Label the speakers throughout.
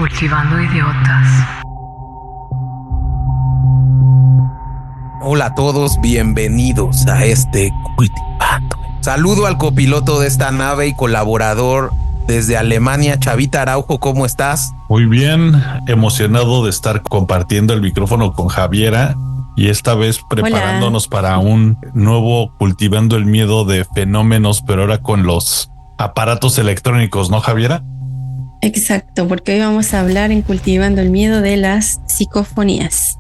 Speaker 1: Cultivando idiotas.
Speaker 2: Hola a todos, bienvenidos a este Cultivando. Saludo al copiloto de esta nave y colaborador desde Alemania, Chavita Araujo, ¿cómo estás?
Speaker 3: Muy bien, emocionado de estar compartiendo el micrófono con Javiera y esta vez preparándonos para un nuevo Cultivando el Miedo de fenómenos, pero ahora con los aparatos electrónicos, ¿no, Javiera?
Speaker 4: Exacto, porque hoy vamos a hablar en Cultivando el Miedo de las psicofonías.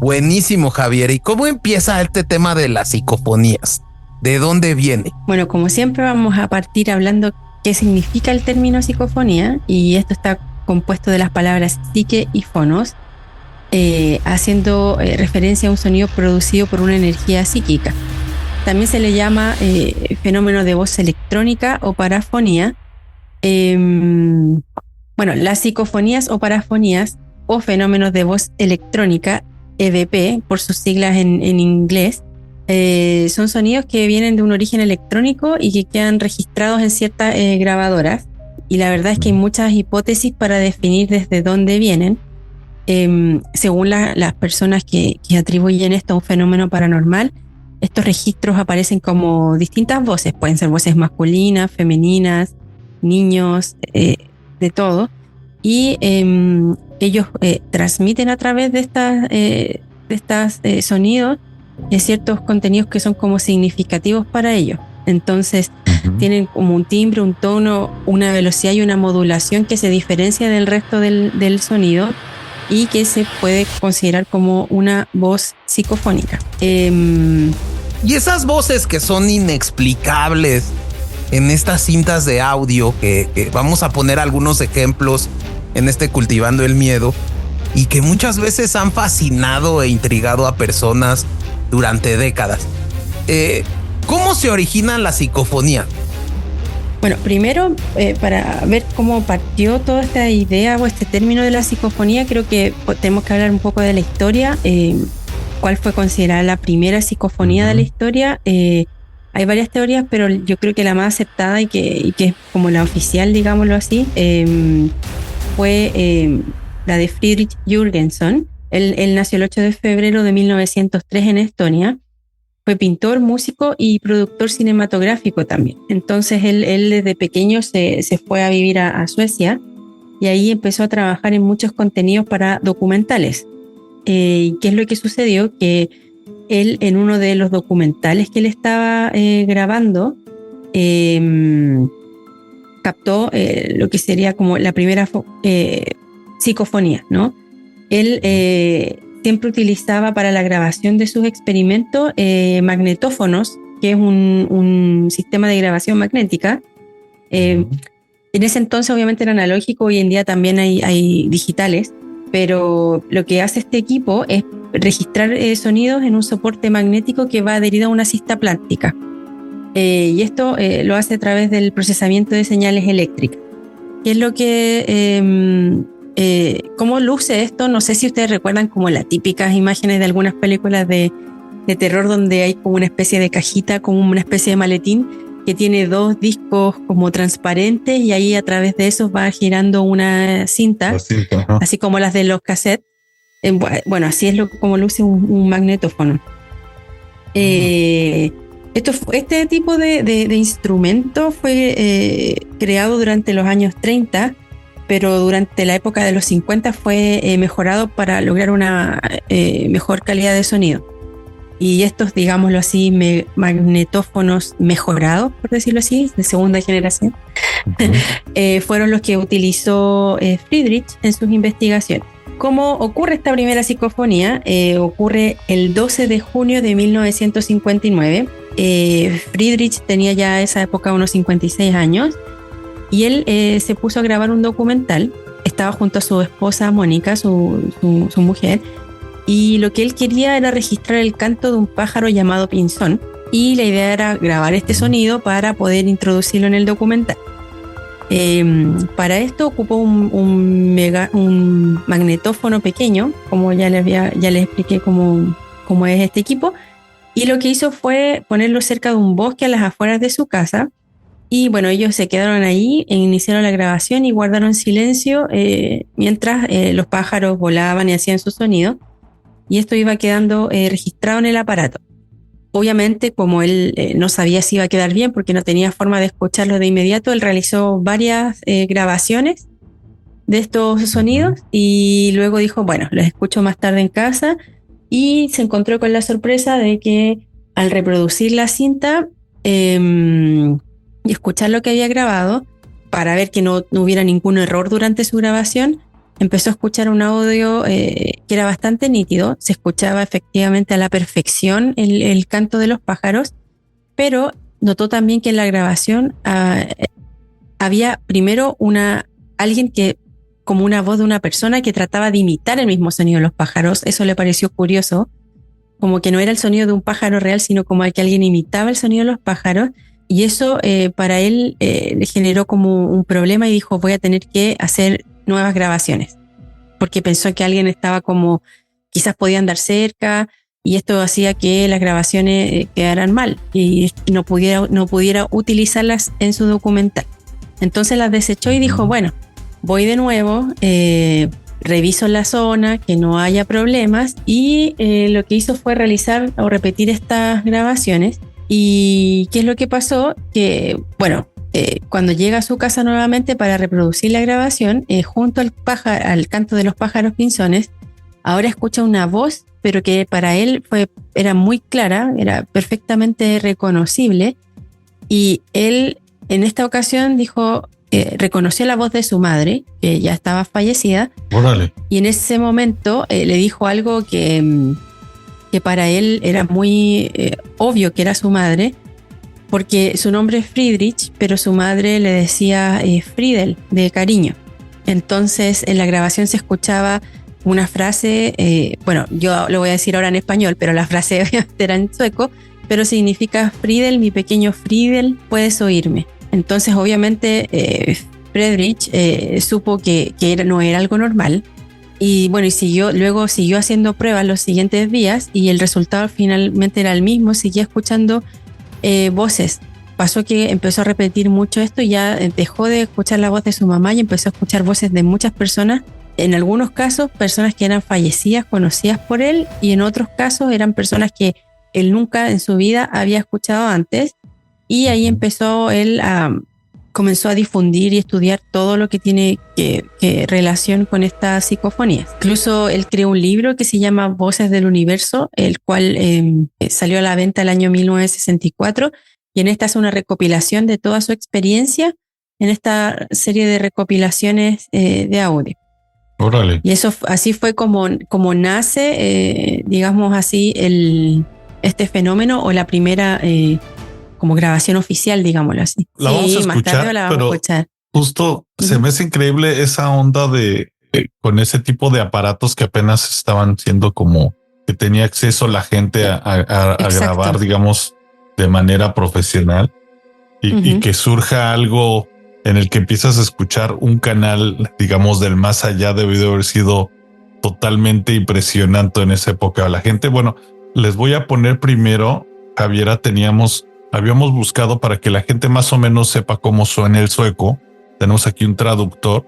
Speaker 2: Buenísimo, Javier. ¿Y cómo empieza este tema de las psicofonías? ¿De dónde viene?
Speaker 4: Bueno, como siempre vamos a partir hablando qué significa el término psicofonía, y esto está compuesto de las palabras psique y fonos, haciendo referencia a un sonido producido por una energía psíquica. También se le llama fenómeno de voz electrónica o parafonía. Bueno, las psicofonías o parafonías o fenómenos de voz electrónica, EVP, por sus siglas en inglés, son sonidos que vienen de un origen electrónico y que quedan registrados en ciertas grabadoras. Y la verdad es que hay muchas hipótesis para definir desde dónde vienen. Según las personas que atribuyen esto a un fenómeno paranormal, estos registros aparecen como distintas voces. Pueden ser voces masculinas, femeninas, niños, de todo. Y ellos transmiten a través de estas sonidos ciertos contenidos que son como significativos para ellos. Entonces tienen como un timbre, un tono, una velocidad y una modulación que se diferencia del resto del sonido y que se puede considerar como una voz psicofónica.
Speaker 2: Y esas voces que son inexplicables en estas cintas de audio, que vamos a poner algunos ejemplos en este Cultivando el Miedo, y que muchas veces han fascinado e intrigado a personas durante décadas. ¿Cómo se origina la psicofonía?
Speaker 4: Bueno, primero, para ver cómo partió toda esta idea o este término de la psicofonía, creo que tenemos que hablar un poco de la historia. ¿Cuál fue considerada la primera psicofonía de la historia? Hay varias teorías, pero yo creo que la más aceptada y que es como la oficial, digámoslo así, fue la de Friedrich Jürgenson. Él nació el 8 de febrero de 1903 en Estonia. Fue pintor, músico y productor cinematográfico también. Entonces él desde pequeño se fue a vivir a Suecia y ahí empezó a trabajar en muchos contenidos para documentales. ¿Qué es lo que sucedió? Que él, en uno de los documentales que él estaba grabando, captó lo que sería como la primera psicofonía, ¿no? Él siempre utilizaba para la grabación de sus experimentos magnetófonos, que es un sistema de grabación magnética. En ese entonces obviamente era analógico, hoy en día también hay digitales, pero lo que hace este equipo es registrar sonidos en un soporte magnético que va adherido a una cinta plástica. Y esto lo hace a través del procesamiento de señales eléctricas. ¿Qué es lo que... ¿Cómo luce esto? No sé si ustedes recuerdan como las típicas imágenes de algunas películas de terror donde hay como una especie de cajita, como una especie de maletín que tiene dos discos como transparentes y ahí a través de esos va girando una cinta, así como las de los cassettes. Bueno, así es como luce un magnetófono. Este tipo de instrumento fue creado durante los años 30, pero durante la época de los 50 fue mejorado para lograr una mejor calidad de sonido. Y estos, digámoslo así, magnetófonos mejorados, por decirlo así, de segunda generación, fueron los que utilizó Friedrich en sus investigaciones. ¿Cómo ocurre esta primera psicofonía? Ocurre el 12 de junio de 1959. Friedrich tenía ya a esa época unos 56 años y él se puso a grabar un documental. Estaba junto a su esposa Mónica, su mujer, y lo que él quería era registrar el canto de un pájaro llamado pinzón, y la idea era grabar este sonido para poder introducirlo en el documental. Para esto ocupó un magnetófono pequeño, como ya les expliqué cómo es este equipo, y lo que hizo fue ponerlo cerca de un bosque a las afueras de su casa, Y bueno, ellos se quedaron ahí e iniciaron la grabación y guardaron silencio mientras los pájaros volaban y hacían su sonido. Y esto iba quedando registrado en el aparato. Obviamente, como él no sabía si iba a quedar bien porque no tenía forma de escucharlo de inmediato, él realizó varias grabaciones de estos sonidos y luego dijo, bueno, los escucho más tarde en casa, y se encontró con la sorpresa de que al reproducir la cinta y escuchar lo que había grabado para ver que no hubiera ningún error durante su grabación, empezó a escuchar un audio que era bastante nítido. Se escuchaba efectivamente a la perfección el canto de los pájaros, pero notó también que en la grabación había primero alguien que, como una voz de una persona que trataba de imitar el mismo sonido de los pájaros. Eso le pareció curioso, como que no era el sonido de un pájaro real, sino como que alguien imitaba el sonido de los pájaros. Y eso para él le generó como un problema y dijo, voy a tener que hacer nuevas grabaciones, porque pensó que alguien estaba como, quizás podía andar cerca, y esto hacía que las grabaciones quedaran mal y no pudiera utilizarlas en su documental. Entonces las desechó y dijo, bueno, voy de nuevo, reviso la zona, que no haya problemas, y lo que hizo fue realizar o repetir estas grabaciones. ¿Y qué es lo que pasó? Que, bueno, cuando llega a su casa nuevamente para reproducir la grabación, junto al canto de los pájaros pinzones, ahora escucha una voz, pero que para él era muy clara, era perfectamente reconocible, y él en esta ocasión dijo, reconoció la voz de su madre, que ya estaba fallecida.
Speaker 3: Órale.
Speaker 4: Y en ese momento le dijo algo que para él era muy obvio que era su madre, porque su nombre es Friedrich, pero su madre le decía Friedel, de cariño. Entonces en la grabación se escuchaba una frase, bueno, yo lo voy a decir ahora en español, pero la frase era en sueco, pero significa Friedel, mi pequeño Friedel, puedes oírme. Entonces obviamente Friedrich supo que no era algo normal, y bueno, luego siguió haciendo pruebas los siguientes días, y el resultado finalmente era el mismo. Seguía escuchando voces. Pasó que empezó a repetir mucho esto y ya dejó de escuchar la voz de su mamá y empezó a escuchar voces de muchas personas. En algunos casos, personas que eran fallecidas, conocidas por él, y en otros casos eran personas que él nunca en su vida había escuchado antes. Y ahí comenzó a difundir y estudiar todo lo que tiene que relación con estas psicofonías. Incluso él creó un libro que se llama Voces del Universo, el cual salió a la venta el año 1964, y en esta hace una recopilación de toda su experiencia en esta serie de recopilaciones de audio.
Speaker 3: Órale.
Speaker 4: Y eso así fue como nace, digamos así, este fenómeno, o la primera como grabación oficial, digámoslo así.
Speaker 3: La vamos a escuchar,
Speaker 4: más tarde la vamos a escuchar.
Speaker 3: Justo se me hace increíble esa onda de con ese tipo de aparatos que apenas estaban siendo como que tenía acceso la gente a grabar, digamos, de manera profesional, y que surja algo en el que empiezas a escuchar un canal, digamos, del más allá. Debió haber sido totalmente impresionante en esa época. La gente, bueno, les voy a poner primero, Javiera, habíamos buscado para que la gente más o menos sepa cómo suena el sueco. Tenemos aquí un traductor,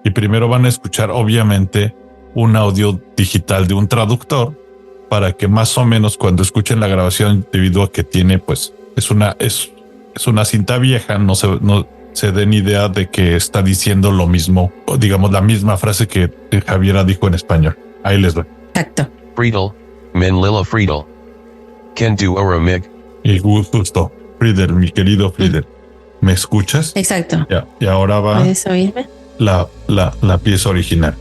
Speaker 3: y primero van a escuchar obviamente un audio digital de un traductor para que más o menos cuando escuchen la grabación, debido a que tiene, pues, es una cinta vieja, no se den idea de que está diciendo lo mismo, o digamos la misma frase que Javiera dijo en español. Ahí les doy.
Speaker 4: Exacto.
Speaker 1: Friedel, men lilla Friedel. Ken du oramig.
Speaker 3: Y justo, Friedel, mi querido Friedel, ¿me escuchas?
Speaker 4: Exacto.
Speaker 3: Ya, y ahora va
Speaker 4: ¿Puedes oírme?
Speaker 3: la pieza original.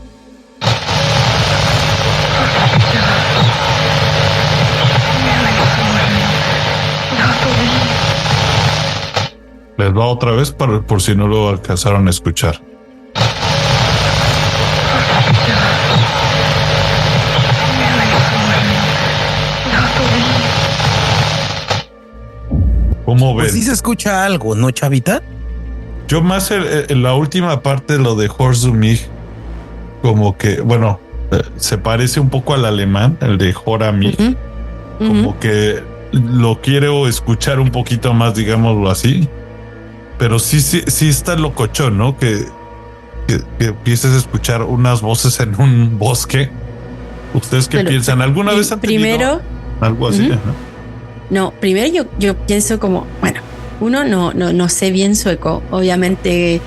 Speaker 3: Les va otra vez por si no lo alcanzaron a escuchar. ¿Cómo ven?
Speaker 2: Pues sí se escucha algo, ¿no, Chavita?
Speaker 3: Yo más en la última parte, lo de Hörst du mich, como que, bueno, se parece un poco al alemán, el de Hör mich, como que lo quiero escuchar un poquito más, digámoslo así. pero sí está locochón, ¿no? Que empieces a escuchar unas voces en un bosque. ¿Ustedes qué piensan? ¿Alguna vez han tenido algo así?
Speaker 4: No, primero yo pienso como, bueno, uno no sé bien sueco. Obviamente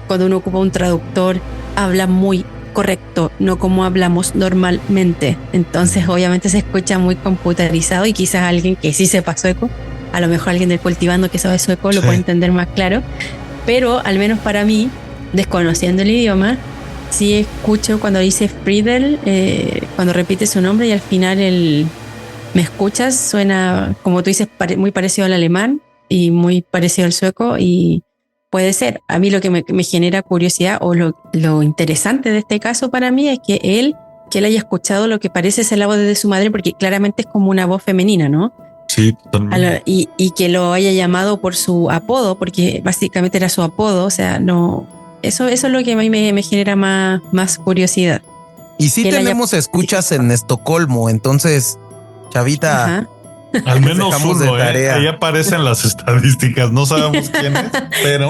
Speaker 4: cuando uno ocupa un traductor habla muy correcto, no como hablamos normalmente. Entonces obviamente se escucha muy computarizado y quizás alguien que sí sepa sueco, a lo mejor alguien del cultivando que sabe sueco lo puede entender más claro. Pero al menos para mí, desconociendo el idioma, sí escucho cuando dice Friedel, cuando repite su nombre y al final me escuchas, suena, como tú dices, muy parecido al alemán y muy parecido al sueco, y puede ser. A mí lo que me genera curiosidad o lo interesante de este caso para mí es que él haya escuchado lo que parece ser la voz de su madre, porque claramente es como una voz femenina, ¿no?
Speaker 3: Sí, totalmente.
Speaker 4: Y que lo haya llamado por su apodo, porque básicamente era su apodo, o sea, no... Eso es lo que a mí me genera más curiosidad.
Speaker 2: Y sí tenemos escuchas en Estocolmo, entonces, Chavita...
Speaker 4: Ajá.
Speaker 3: Al menos uno, ahí aparecen las estadísticas. No sabemos quién es, pero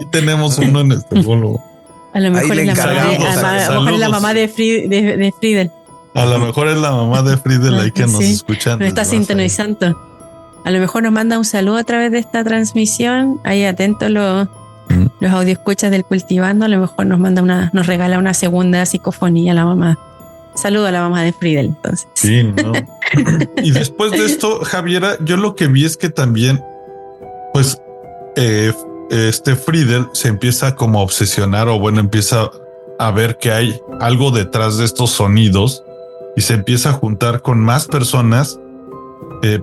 Speaker 3: tenemos uno en Estocolmo.
Speaker 4: A lo mejor es la mamá de Friedel.
Speaker 3: A lo mejor es la mamá de Friedel ahí que nos escuchan.
Speaker 4: Nos está sintonizando. A lo mejor nos manda un saludo a través de esta transmisión. Ahí atentos los audioescuchas del Cultivando. A lo mejor nos regala una segunda psicofonía a la mamá. Saludo a la mamá de Friedel, entonces.
Speaker 3: Sí, ¿no? Y después de esto, Javiera, yo lo que vi es que también, pues, Friedel se empieza como a obsesionar, o bueno, empieza a ver que hay algo detrás de estos sonidos y se empieza a juntar con más personas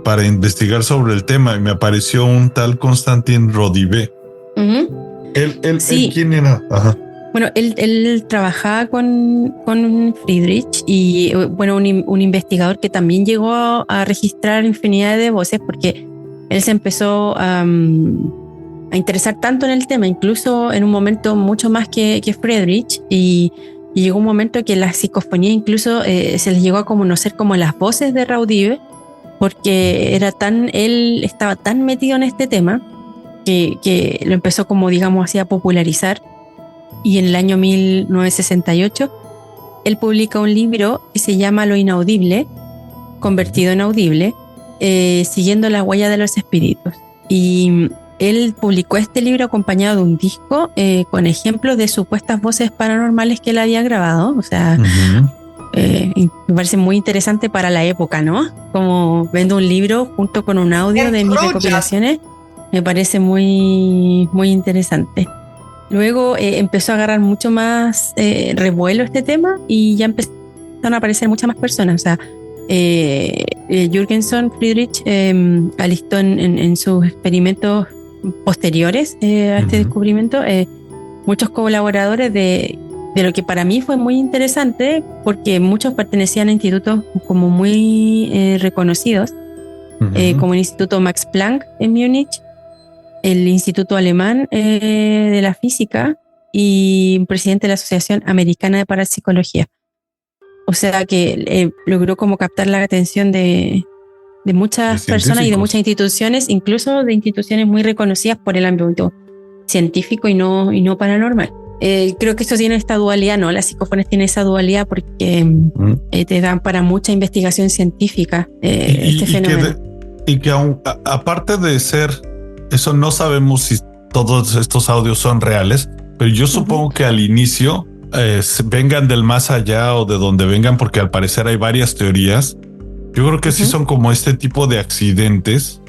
Speaker 3: para investigar sobre el tema. Y me apareció un tal Konstantin Rodivé. ¿Él quién era? Ajá.
Speaker 4: Bueno, él trabajaba con Friedrich y bueno, un investigador que también llegó a registrar infinidad de voces, porque él se empezó a interesar tanto en el tema, incluso en un momento mucho más que Friedrich, y llegó un momento que la psicofonía incluso se les llegó a conocer como las voces de Raudive, porque él estaba tan metido en este tema que lo empezó como, digamos así, a popularizar. Y en el año 1968 él publica un libro que se llama Lo Inaudible, convertido en audible, siguiendo la huella de los espíritus. Y él publicó este libro acompañado de un disco con ejemplos de supuestas voces paranormales que él había grabado. O sea, me parece muy interesante para la época, ¿no? Como vendo un libro junto con un audio de mis recopilaciones, me parece muy, muy interesante. Luego empezó a agarrar mucho más revuelo este tema y ya empezaron a aparecer muchas más personas. O sea, Jürgenson Friedrich alistó en sus experimentos posteriores a este descubrimiento muchos colaboradores de lo que para mí fue muy interesante, porque muchos pertenecían a institutos como muy reconocidos, como el Instituto Max Planck en Múnich, el Instituto Alemán de la Física y un presidente de la Asociación Americana de Parapsicología. O sea que logró como captar la atención de muchas personas y de muchas instituciones, incluso de instituciones muy reconocidas por el ámbito científico y no paranormal. Creo que esto tiene esta dualidad, ¿no? Las psicofonías tienen esa dualidad porque te dan para mucha investigación científica este fenómeno.
Speaker 3: Y que aún, aparte de ser... Eso no sabemos si todos estos audios son reales, pero yo supongo que al inicio vengan del más allá o de donde vengan, porque al parecer hay varias teorías. Yo creo que sí son como este tipo de accidentes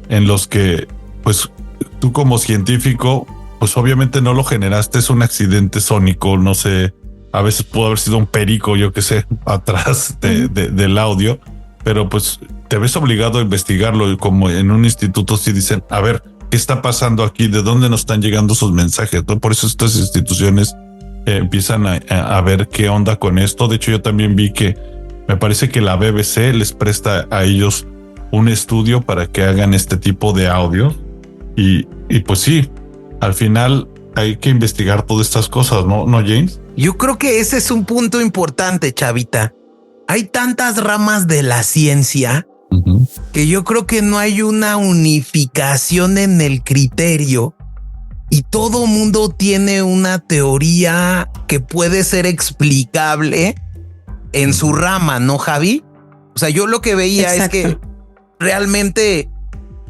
Speaker 3: en los que, pues, tú como científico, pues obviamente no lo generaste, es un accidente sónico, no sé, a veces pudo haber sido un perico, yo qué sé, atrás del audio, pero pues te ves obligado a investigarlo, y como en un instituto sí dicen, a ver, ¿qué está pasando aquí? ¿De dónde nos están llegando sus mensajes? ¿No? Por eso estas instituciones empiezan a ver qué onda con esto. De hecho, yo también vi que me parece que la BBC les presta a ellos un estudio para que hagan este tipo de audio. Y pues sí, al final hay que investigar todas estas cosas, ¿no, James?
Speaker 2: Yo creo que ese es un punto importante, Chavita. Hay tantas ramas de la ciencia que yo creo que no hay una unificación en el criterio y todo mundo tiene una teoría que puede ser explicable en su rama, ¿no, Javi? O sea, yo lo que veía es que realmente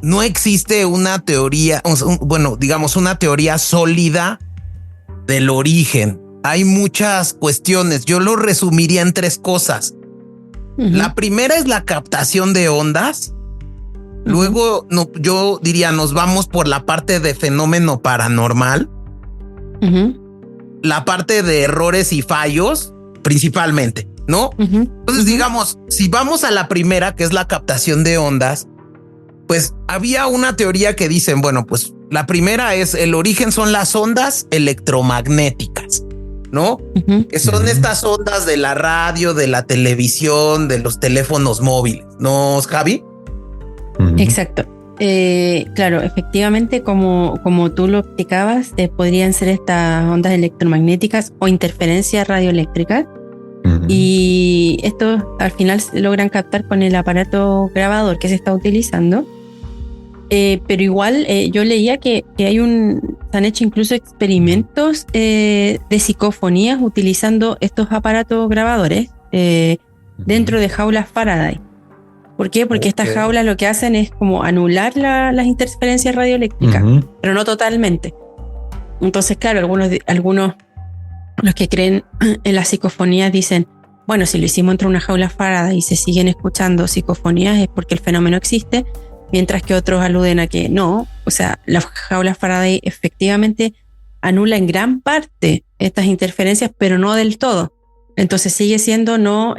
Speaker 2: no existe una teoría, bueno, digamos, una teoría sólida del origen. Hay muchas cuestiones. Yo lo resumiría en 3 cosas. La primera es la captación de ondas. Luego, yo diría, nos vamos por la parte de fenómeno paranormal. La parte de errores y fallos, principalmente, ¿no? Entonces, digamos, si vamos a la primera, que es la captación de ondas, pues había una teoría que dicen, bueno, pues la primera es el origen son las ondas electromagnéticas, ¿no? Que son estas ondas de la radio, de la televisión, de los teléfonos móviles, ¿no, Javi?
Speaker 4: Exacto. Claro, efectivamente, como tú lo explicabas, podrían ser estas ondas electromagnéticas o interferencias radioeléctricas. Y esto al final se logran captar con el aparato grabador que se está utilizando. Pero igual yo leía que se han hecho incluso experimentos de psicofonías utilizando estos aparatos grabadores dentro de jaulas Faraday. ¿Por qué? Porque estas jaulas lo que hacen es como anular las interferencias radioeléctricas, pero no totalmente. Entonces, claro, algunos los que creen en las psicofonías dicen, bueno, si lo hicimos entre una jaula Faraday y se siguen escuchando psicofonías es porque el fenómeno existe, mientras que otros aluden a que no, o sea, las jaulas Faraday efectivamente anula en gran parte estas interferencias, pero no del todo. Entonces sigue siendo no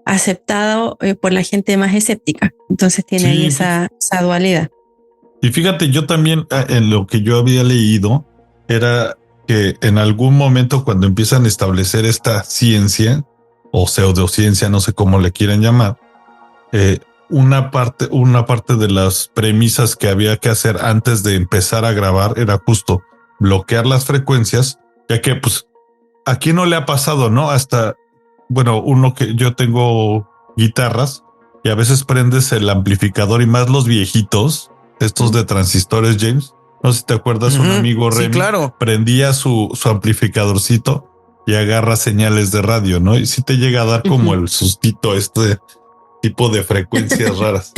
Speaker 4: aceptado por la gente más escéptica. Entonces tiene ahí esa dualidad.
Speaker 3: Y fíjate, yo también en lo que yo había leído era que en algún momento cuando empiezan a establecer esta ciencia o pseudociencia, no sé cómo le quieran llamar, una parte de las premisas que había que hacer antes de empezar a grabar era justo bloquear las frecuencias, ya que pues a quién no le ha pasado, ¿no? Hasta, bueno, uno que yo tengo guitarras y a veces prendes el amplificador y más los viejitos, estos de transistores, James. No sé si te acuerdas, un amigo Remy,
Speaker 2: claro,
Speaker 3: prendía su amplificadorcito y agarra señales de radio, ¿no? Y sí te llega a dar como el sustito, este tipo de frecuencias raras.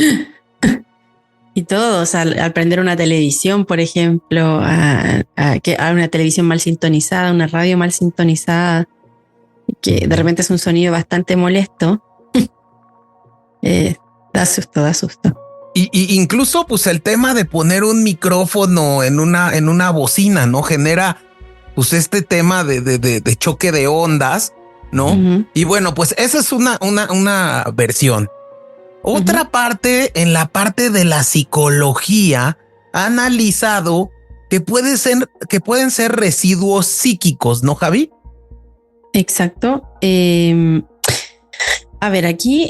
Speaker 4: Y todos, al prender una televisión, por ejemplo, a una televisión mal sintonizada, una radio mal sintonizada, que de repente es un sonido bastante molesto, da susto.
Speaker 2: Y incluso pues el tema de poner un micrófono en una bocina, ¿no? Genera pues este tema de choque de ondas, ¿no? Y bueno, pues esa es una versión. Otra parte, en la parte de la psicología, ha analizado que pueden ser residuos psíquicos, ¿no, Javi?
Speaker 4: Exacto. A ver, aquí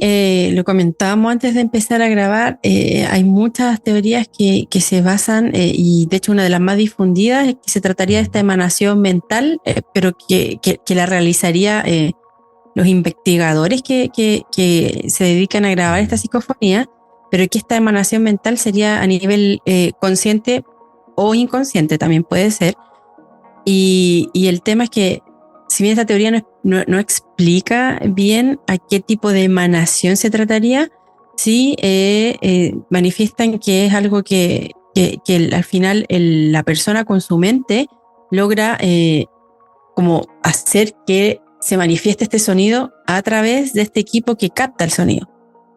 Speaker 4: lo comentábamos antes de empezar a grabar, hay muchas teorías que se basan, y de hecho una de las más difundidas es que se trataría de esta emanación mental, pero que la realizaría los investigadores que se dedican a grabar esta psicofonía, pero que esta emanación mental sería a nivel consciente o inconsciente, también puede ser. Y el tema es que si bien esta teoría no explica bien a qué tipo de emanación se trataría, sí manifiestan que es algo que al final la persona con su mente logra como hacer que se manifieste este sonido a través de este equipo que capta el sonido.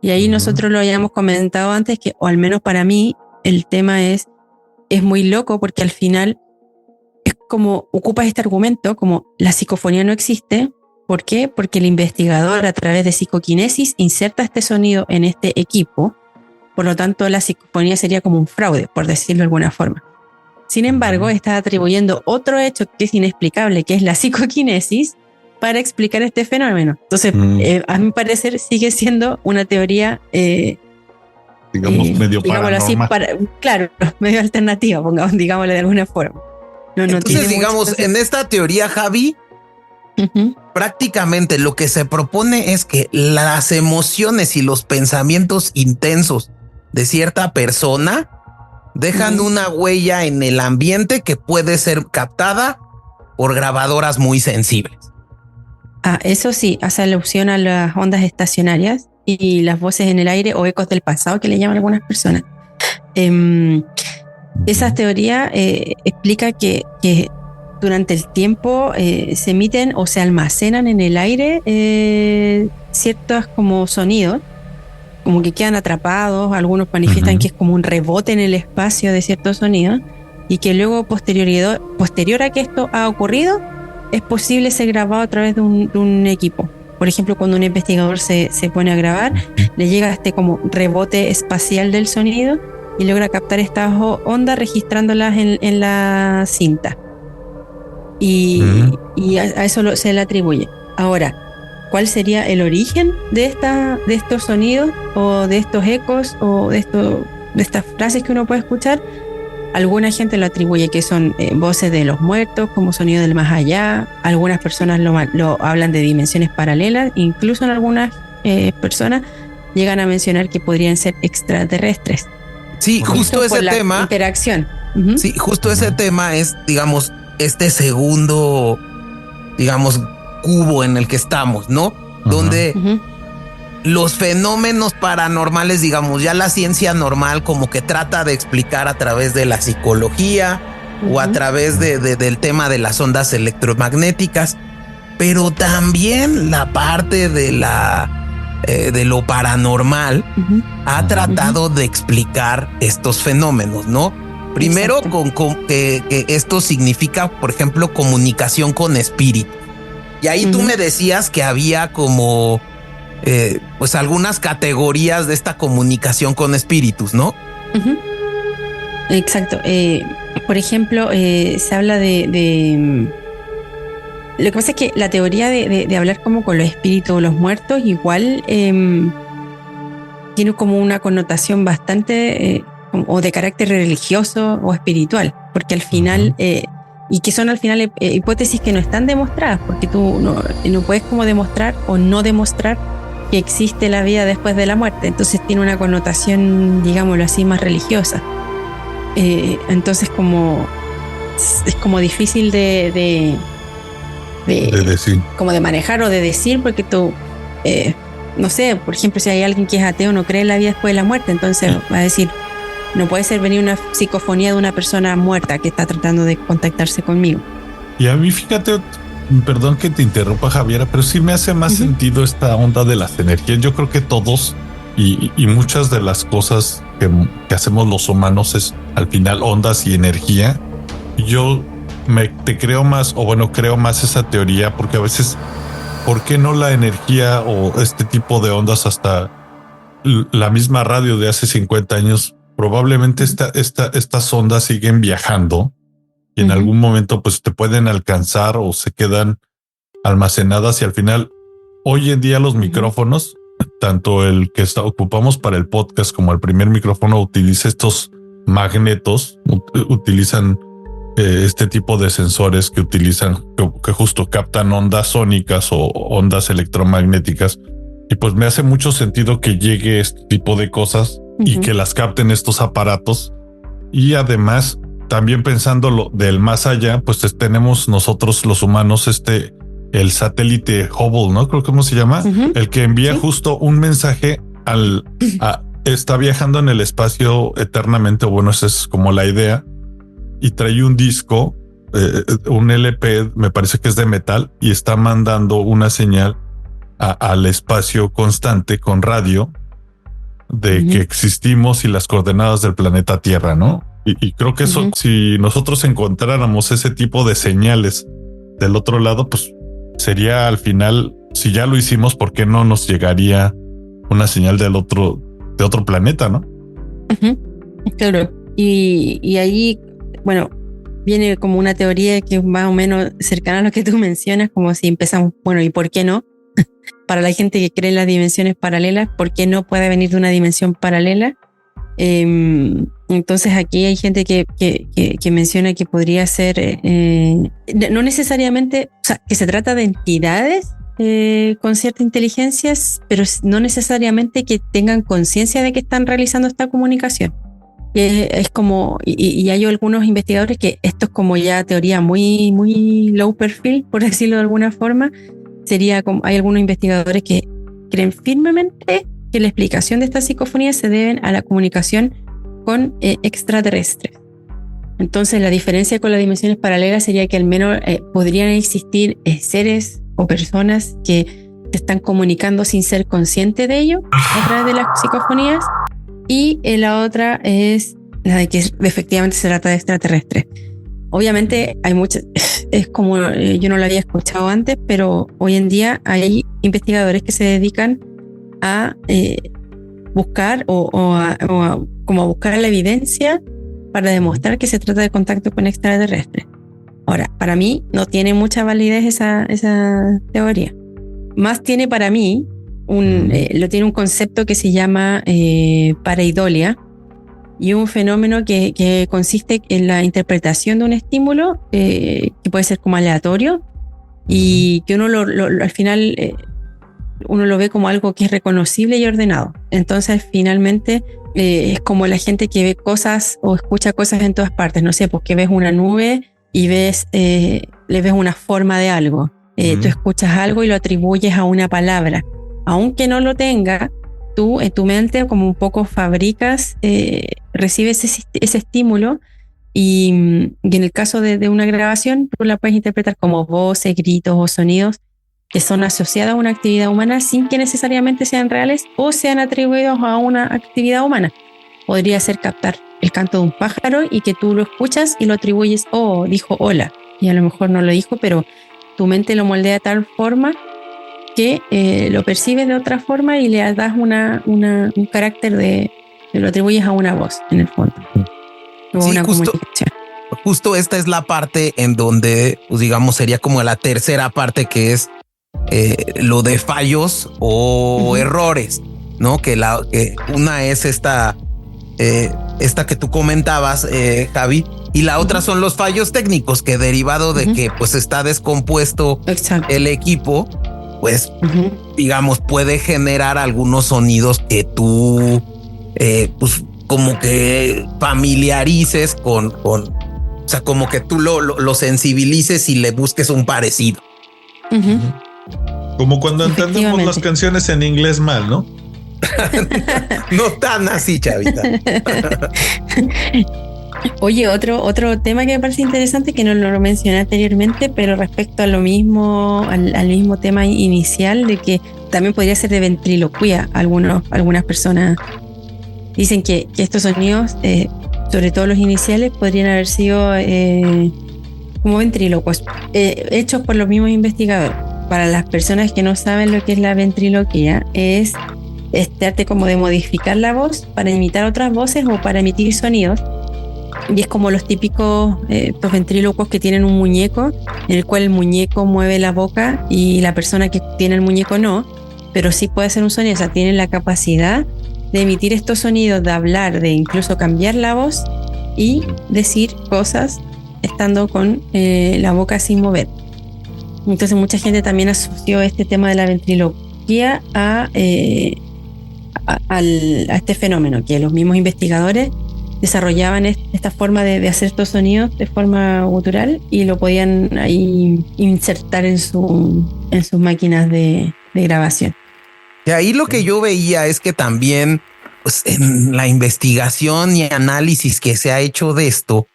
Speaker 4: Y ahí nosotros lo habíamos comentado antes, que, o al menos para mí, el tema es muy loco porque al final es como ocupas este argumento como la psicofonía no existe. ¿Por qué? Porque el investigador a través de psicoquinesis inserta este sonido en este equipo, por lo tanto la psicofonía sería como un fraude, por decirlo de alguna forma. Sin embargo, está atribuyendo otro hecho que es inexplicable, que es la psicoquinesis, para explicar este fenómeno. Entonces, a mi parecer sigue siendo una teoría
Speaker 3: digamos medio paranormal.
Speaker 4: Así, claro, medio alternativa, digámoslo de alguna forma.
Speaker 2: Entonces, digamos, en esta teoría, Javi, Prácticamente lo que se propone es que las emociones y los pensamientos intensos de cierta persona dejan una huella en el ambiente que puede ser captada por grabadoras muy sensibles.
Speaker 4: Eso sí, hace alusión a las ondas estacionarias y las voces en el aire o ecos del pasado que le llaman algunas personas. Esa teoría explica que durante el tiempo se emiten o se almacenan en el aire ciertos como sonidos, como que quedan atrapados. Algunos manifiestan que es como un rebote en el espacio de ciertos sonidos y que luego posterior a que esto ha ocurrido es posible ser grabado a través de un equipo. Por ejemplo, cuando un investigador se pone a grabar, le llega este como rebote espacial del sonido y logra captar estas ondas registrándolas en la cinta. Y a eso se le atribuye. Ahora, ¿cuál sería el origen de estos sonidos o de estos ecos o de estas frases que uno puede escuchar? Alguna gente lo atribuye que son voces de los muertos, como sonido del más allá. Algunas personas lo hablan de dimensiones paralelas. Incluso en algunas personas llegan a mencionar que podrían ser extraterrestres.
Speaker 2: Sí, justo ese tema.
Speaker 4: Interacción.
Speaker 2: Sí, justo ese tema es, digamos, este segundo, digamos, cubo en el que estamos, ¿no? Donde los fenómenos paranormales, digamos, ya la ciencia normal como que trata de explicar a través de la psicología o a través del tema de las ondas electromagnéticas, pero también la parte de lo paranormal ha tratado de explicar estos fenómenos, ¿no? Primero con que esto significa, por ejemplo, comunicación con espíritus. Y ahí tú me decías que había como pues algunas categorías de esta comunicación con espíritus, ¿no?
Speaker 4: Exacto. Por ejemplo, se habla de lo que pasa es que la teoría de hablar como con los espíritus o los muertos igual tiene como una connotación bastante o de carácter religioso o espiritual, porque al final y que son al final hipótesis que no están demostradas, porque tú no puedes como demostrar o no demostrar que existe la vida después de la muerte. Entonces tiene una connotación, digámoslo así, más religiosa. Entonces es como difícil de
Speaker 3: decir,
Speaker 4: como de manejar o de decir, porque tú no sé, por ejemplo, si hay alguien que es ateo, no cree en la vida después de la muerte, entonces va a decir, no puede ser venir una psicofonía de una persona muerta que está tratando de contactarse conmigo.
Speaker 3: Y a mí, fíjate, perdón que te interrumpa, Javiera, pero sí me hace más sentido esta onda de las energías. Yo creo que todos y muchas de las cosas que hacemos los humanos es al final ondas y energía. Yo te creo más, o bueno, creo más esa teoría, porque a veces, ¿por qué no la energía o este tipo de ondas, hasta la misma radio de hace 50 años? Probablemente estas ondas siguen viajando y en algún momento pues te pueden alcanzar o se quedan almacenadas, y al final hoy en día los micrófonos, tanto el que ocupamos para el podcast como el primer micrófono, utiliza estos magnetos, utilizan este tipo de sensores que utilizan, que justo captan ondas sónicas o ondas electromagnéticas. Y pues me hace mucho sentido que llegue este tipo de cosas y que las capten estos aparatos. Y además, también pensando lo del más allá, pues tenemos nosotros los humanos el satélite Hubble, ¿no? Creo que cómo se llama, el que envía justo un mensaje está viajando en el espacio eternamente. Bueno, esa es como la idea. Y trae un disco, un LP, me parece que es de metal, y está mandando una señal al espacio constante con radio de que existimos y las coordenadas del planeta Tierra, ¿no? Y creo que eso, si nosotros encontráramos ese tipo de señales del otro lado, pues sería al final, si ya lo hicimos, ¿por qué no nos llegaría una señal de otro planeta, no?
Speaker 4: Claro. Y ahí, bueno, viene como una teoría que es más o menos cercana a lo que tú mencionas, como si empezamos, bueno, ¿y por qué no? Para la gente que cree en las dimensiones paralelas, ¿por qué no puede venir de una dimensión paralela? Entonces aquí hay gente que menciona que podría ser, no necesariamente, o sea, que se trata de entidades con cierta inteligencia, pero no necesariamente que tengan conciencia de que están realizando esta comunicación. Es como, y hay algunos investigadores que esto es como ya teoría muy, muy low perfil, por decirlo de alguna forma. Sería como, hay algunos investigadores que creen firmemente que la explicación de estas psicofonías se deben a la comunicación con extraterrestres. Entonces la diferencia con las dimensiones paralelas sería que al menos podrían existir seres o personas que se están comunicando sin ser conscientes de ello a través de las psicofonías, y la otra es la de que efectivamente se trata de extraterrestres. Obviamente hay muchas, es como yo no lo había escuchado antes, pero hoy en día hay investigadores que se dedican a buscar como a buscar la evidencia para demostrar que se trata de contacto con extraterrestres. Ahora, para mí no tiene mucha validez esa teoría. Más tiene para mí tiene un concepto que se llama pareidolia, y un fenómeno que consiste en la interpretación de un estímulo que puede ser como aleatorio, y que uno al final uno lo ve como algo que es reconocible y ordenado. Entonces finalmente es como la gente que ve cosas o escucha cosas en todas partes. No sé, pues que ves una nube y le ves una forma de algo. Tú escuchas algo y lo atribuyes a una palabra. Aunque no lo tenga, tú en tu mente como un poco fabricas, recibes ese estímulo, y en el caso de una grabación tú la puedes interpretar como voces, gritos o sonidos que son asociados a una actividad humana sin que necesariamente sean reales o sean atribuidos a una actividad humana. Podría ser captar el canto de un pájaro y que tú lo escuchas y lo atribuyes, dijo hola, y a lo mejor no lo dijo, pero tu mente lo moldea de tal forma que lo percibes de otra forma y le das un carácter lo atribuyes a una voz en el fondo. O
Speaker 2: sí,
Speaker 4: una
Speaker 2: justo esta es la parte en donde, pues digamos, sería como la tercera parte, que es lo de fallos o errores, ¿no? Que una es esta que tú comentabas, Javi, y la otra son los fallos técnicos, que derivado de que pues está descompuesto el equipo, pues digamos puede generar algunos sonidos que tú pues como que familiarices con o sea, como que tú lo sensibilices y le busques un parecido.
Speaker 3: Como cuando entendemos las canciones en inglés mal, ¿no?
Speaker 2: No tan así, chavita.
Speaker 4: Oye, otro tema que me parece interesante, que no lo mencioné anteriormente, pero respecto a lo mismo, al mismo tema inicial, de que también podría ser de ventriloquía. Algunas personas dicen que estos sonidos, sobre todo los iniciales, podrían haber sido como ventrílocos, hechos por los mismos investigadores. Para las personas que no saben lo que es la ventriloquía, es este arte como de modificar la voz para imitar otras voces o para emitir sonidos. Y es como los típicos los ventrílocos que tienen un muñeco, en el cual el muñeco mueve la boca y la persona que tiene el muñeco no, pero sí puede hacer un sonido. O sea, tienen la capacidad de emitir estos sonidos, de hablar, de incluso cambiar la voz y decir cosas estando con la boca sin mover. Entonces mucha gente también asoció este tema de la ventriloquía a este fenómeno, que los mismos investigadores desarrollaban esta forma de hacer estos sonidos de forma gutural y lo podían ahí insertar en sus máquinas de grabación.
Speaker 2: Y ahí lo que yo veía es que también, pues, en la investigación y análisis que se ha hecho de esto,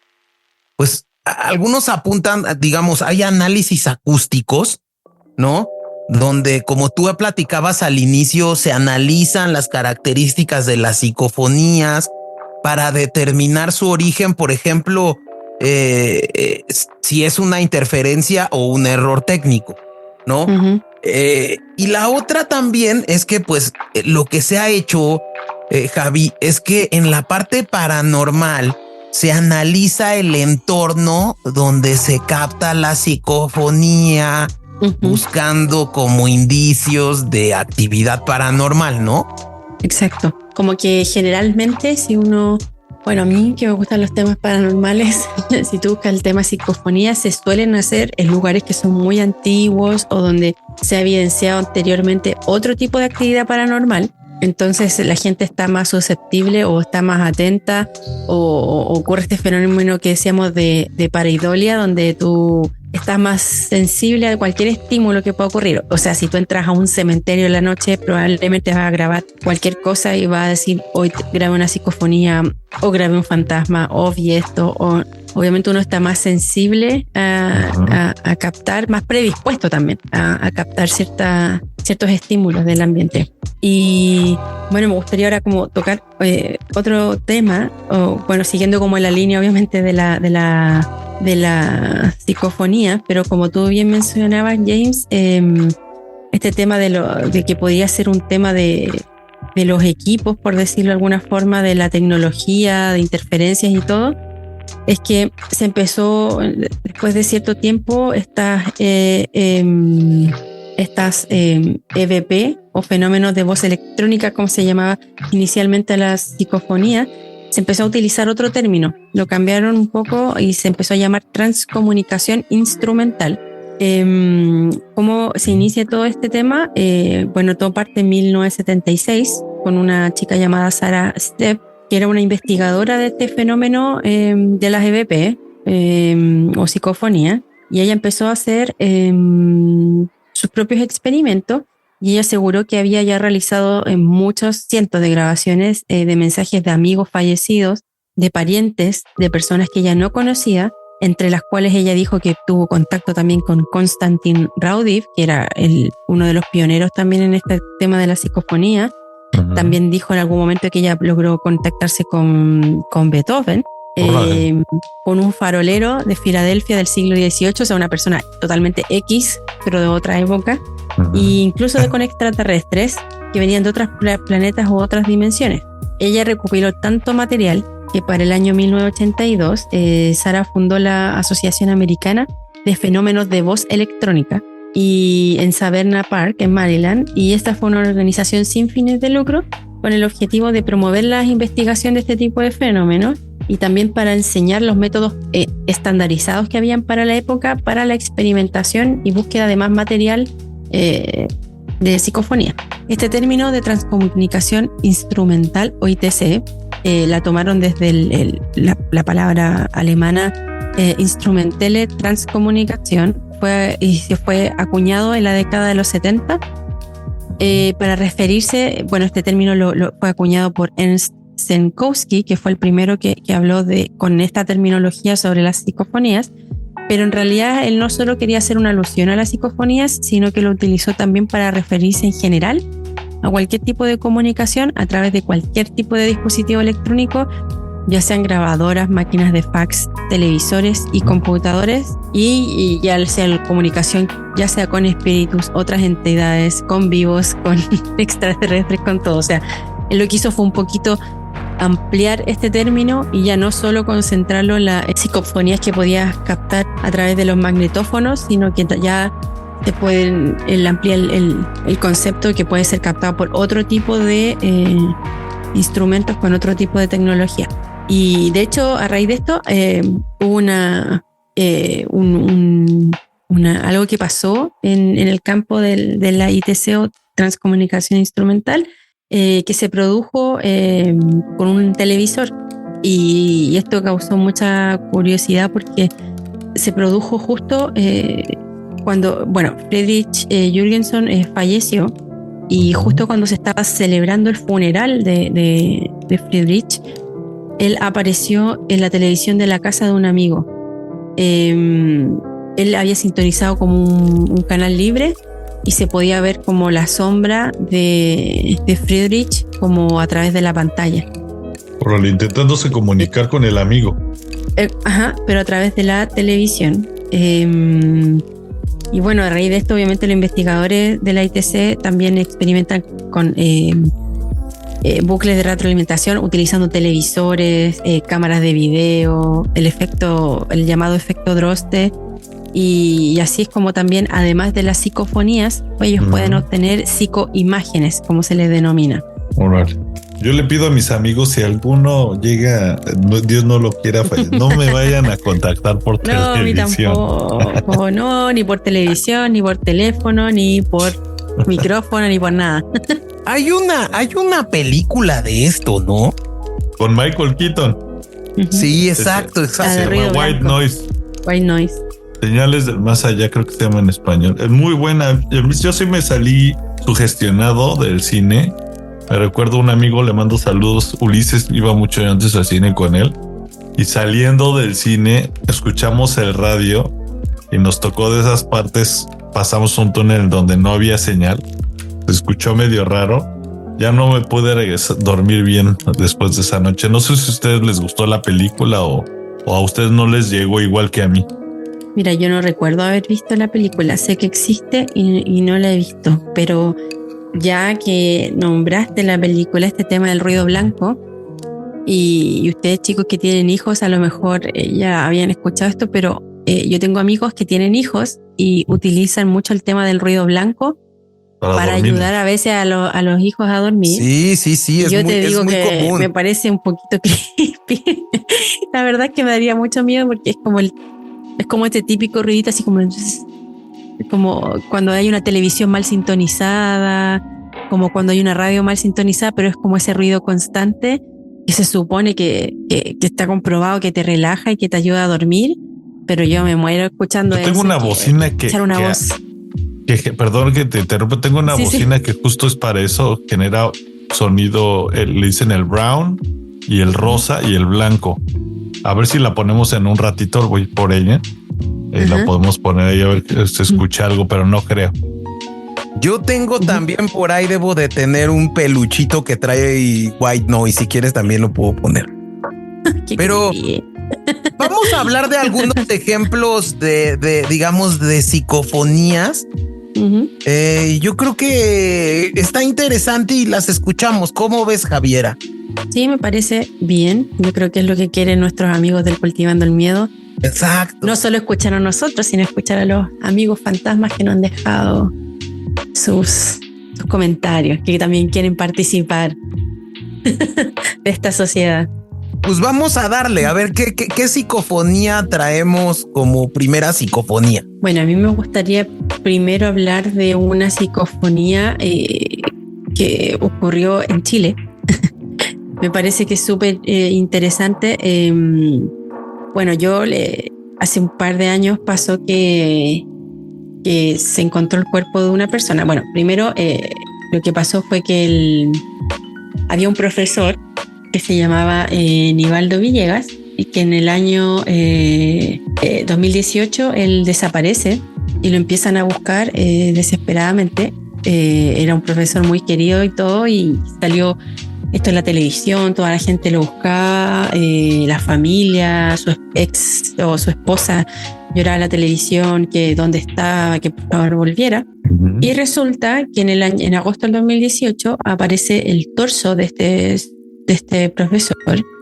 Speaker 2: pues algunos apuntan, digamos, hay análisis acústicos, ¿no? Donde, como tú platicabas al inicio, se analizan las características de las psicofonías para determinar su origen, por ejemplo, si es una interferencia o un error técnico, ¿no? Y la otra también es que, pues, lo que se ha hecho, Javi, es que en la parte paranormal se analiza el entorno donde se capta la psicofonía, buscando como indicios de actividad paranormal, ¿no?
Speaker 4: Exacto. Como que generalmente si uno Bueno, a mí que me gustan los temas paranormales, si tú buscas el tema psicofonía, se suelen hacer en lugares que son muy antiguos o donde se ha evidenciado anteriormente otro tipo de actividad paranormal. Entonces la gente está más susceptible o está más atenta o ocurre este fenómeno que decíamos de pareidolia, donde tú estás más sensible a cualquier estímulo que pueda ocurrir. O sea, si tú entras a un cementerio en la noche, probablemente vas a grabar cualquier cosa y vas a decir, hoy grabé una psicofonía o grabé un fantasma o vi esto. O obviamente uno está más sensible a captar, más predispuesto también a captar ciertos estímulos del ambiente. Y bueno, me gustaría ahora como tocar otro tema, bueno, siguiendo como la línea obviamente de la psicofonía, pero como tú bien mencionabas, James, este tema de que podía ser un tema de los equipos, por decirlo de alguna forma, de la tecnología, de interferencias y todo, es que se empezó después de cierto tiempo estas EVP o fenómenos de voz electrónica, como se llamaba inicialmente a la psicofonía, se empezó a utilizar otro término, lo cambiaron un poco y se empezó a llamar transcomunicación instrumental. ¿Cómo se inicia todo este tema? Bueno, todo parte en 1976 con una chica llamada Sarah Stepp, que era una investigadora de este fenómeno de las EVP o psicofonía, y ella empezó a hacer sus propios experimentos y ella aseguró que había ya realizado muchos cientos de grabaciones de mensajes de amigos fallecidos, de parientes, de personas que ella no conocía, entre las cuales ella dijo que tuvo contacto también con Konstantin Raudiv, que era uno de los pioneros también en este tema de la psicofonía. También dijo en algún momento que ella logró contactarse con Beethoven, con un farolero de Filadelfia del siglo XVIII, o sea, una persona totalmente X, pero de otra época, e incluso con extraterrestres que venían de otros planetas u otras dimensiones. Ella recopiló tanto material que para el año 1982 Sarah fundó la Asociación Americana de Fenómenos de Voz Electrónica y en Savannah Park, en Maryland, y esta fue una organización sin fines de lucro con el objetivo de promover la investigación de este tipo de fenómenos y también para enseñar los métodos estandarizados que habían para la época para la experimentación y búsqueda de más material de psicofonía. Este término de transcomunicación instrumental o ITC la tomaron desde la palabra alemana Instrumentelle Transkommunikation y se fue acuñado en la década de los 70 para referirse, bueno, este término lo fue acuñado por Ernst Senkowski, que fue el primero que habló con esta terminología sobre las psicofonías, pero en realidad él no solo quería hacer una alusión a las psicofonías, sino que lo utilizó también para referirse en general a cualquier tipo de comunicación a través de cualquier tipo de dispositivo electrónico, ya sean grabadoras, máquinas de fax, televisores y computadores, y ya sea la comunicación, ya sea con espíritus, otras entidades, con vivos, con extraterrestres, con todo. O sea, él lo que hizo fue un poquito ampliar este término y ya no solo concentrarlo en las psicofonías que podías captar a través de los magnetófonos, sino que ya te pueden ampliar el concepto que puede ser captado por otro tipo de instrumentos con otro tipo de tecnología. Y de hecho, a raíz de esto, hubo algo que pasó en el campo de la ITC o transcomunicación instrumental, que se produjo con un televisor, y esto causó mucha curiosidad porque se produjo justo cuando, bueno, Friedrich Jürgenson falleció, y justo cuando se estaba celebrando el funeral de Friedrich, él apareció en la televisión de la casa de un amigo. Él había sintonizado como un canal libre y se podía ver como la sombra de Friedrich como a través de la pantalla.
Speaker 3: Intentándose comunicar con el amigo.
Speaker 4: Pero a través de la televisión. Y bueno, a raíz de esto, obviamente los investigadores de la ITC también experimentan con bucles de retroalimentación utilizando televisores, cámaras de video, el llamado efecto Droste, y así es como también, además de las psicofonías, ellos pueden obtener psicoimágenes, como se les denomina.
Speaker 3: Yo le pido a mis amigos, si alguno llega, Dios no lo quiera, no me vayan a contactar por televisión.
Speaker 4: No, tampoco, no, ni por televisión, ni por teléfono, ni por micrófono, ni por nada.
Speaker 2: Hay una película de esto, ¿no?
Speaker 3: Con Michael Keaton.
Speaker 2: Sí, exacto.
Speaker 3: Se llama White Noise.
Speaker 4: White Noise.
Speaker 3: Señales del más allá, creo que se llama en español. Es muy buena. Yo sí me salí sugestionado del cine. Me recuerdo un amigo, le mando saludos. Ulises iba mucho antes al cine con él. Y saliendo del cine, escuchamos el radio y nos tocó de esas partes. Pasamos un túnel donde no había señal. Se escuchó medio raro. Ya no me pude dormir bien después de esa noche. No sé si a ustedes les gustó la película o a ustedes no les llegó igual que a mí.
Speaker 4: Mira, yo no recuerdo haber visto la película. Sé que existe y no la he visto, pero ya que nombraste la película, este tema del ruido blanco, y ustedes chicos que tienen hijos a lo mejor ya habían escuchado esto, pero yo tengo amigos que tienen hijos y utilizan mucho el tema del ruido blanco para ayudar a veces a los hijos a dormir.
Speaker 2: Sí,
Speaker 4: y yo te digo que
Speaker 2: común.
Speaker 4: Me parece un poquito creepy. La verdad es que me daría mucho miedo porque es como este típico ruidito así como cuando hay una televisión mal sintonizada, como cuando hay una radio mal sintonizada, pero es como ese ruido constante que se supone que está comprobado que te relaja y que te ayuda a dormir, pero yo me muero escuchando eso.
Speaker 3: Tengo una bocina
Speaker 4: voz.
Speaker 3: Perdón que te interrumpa, tengo una bocina que justo es para eso, genera sonido, le dicen el brown y el rosa y el blanco. A ver si la ponemos en un ratito, voy por ella. La podemos poner ahí a ver que se escucha algo, pero no creo.
Speaker 2: Yo tengo también por ahí, debo de tener un peluchito que trae White Noise. Si quieres también lo puedo poner. Pero vamos a hablar de algunos ejemplos digamos, de psicofonías. Yo creo que está interesante y las escuchamos. ¿Cómo ves, Javiera?
Speaker 4: Sí, me parece bien. Yo creo que es lo que quieren nuestros amigos del Cultivando el Miedo.
Speaker 2: Exacto.
Speaker 4: No solo escuchar a nosotros, sino escuchar a los amigos fantasmas que nos han dejado sus comentarios, que también quieren participar de esta sociedad.
Speaker 2: Pues vamos a darle, a ver qué psicofonía traemos como primera psicofonía.
Speaker 4: Bueno, a mí me gustaría primero hablar de una psicofonía que ocurrió en Chile. Me parece que es súper interesante. Bueno, hace un par de años pasó que se encontró el cuerpo de una persona. Bueno, primero lo que pasó fue que había un profesor que se llamaba Nivaldo Villegas y que en el año 2018 él desaparece y lo empiezan a buscar desesperadamente. Era un profesor muy querido y todo, y salió esto en la televisión, toda la gente lo buscaba, la familia, su ex o su esposa lloraba en la televisión que dónde estaba, que por favor volviera. Y resulta que en agosto del 2018 aparece el torso de este profesor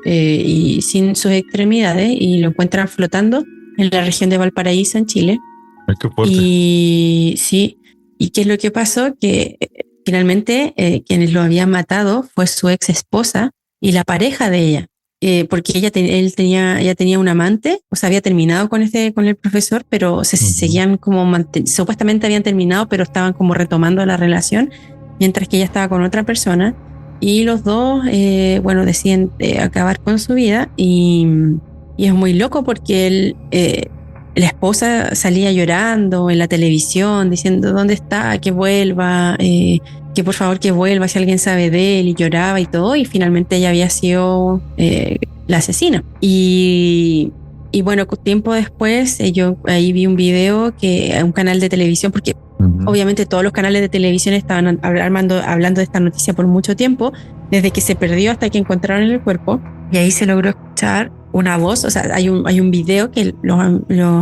Speaker 4: y sin sus extremidades, y lo encuentran flotando en la región de Valparaíso, en Chile.
Speaker 3: Ay, qué fuerte.
Speaker 4: Y sí, ¿y qué es lo que pasó? Que finalmente quienes lo habían matado fue su ex esposa y la pareja de ella, porque ella tenía un amante, o sea, había terminado con el profesor, pero se seguían como supuestamente habían terminado, pero estaban como retomando la relación, mientras que ella estaba con otra persona, y los dos, deciden acabar con su vida, y es muy loco porque la esposa salía llorando en la televisión diciendo ¿dónde está? Que vuelva, que por favor que vuelva, si alguien sabe de él, y lloraba y todo, y finalmente ella había sido la asesina. Y bueno, tiempo después yo ahí vi un video un canal de televisión, porque obviamente todos los canales de televisión estaban hablando de esta noticia por mucho tiempo, desde que se perdió hasta que encontraron el cuerpo, y ahí se logró escuchar una voz. O sea, hay un video que los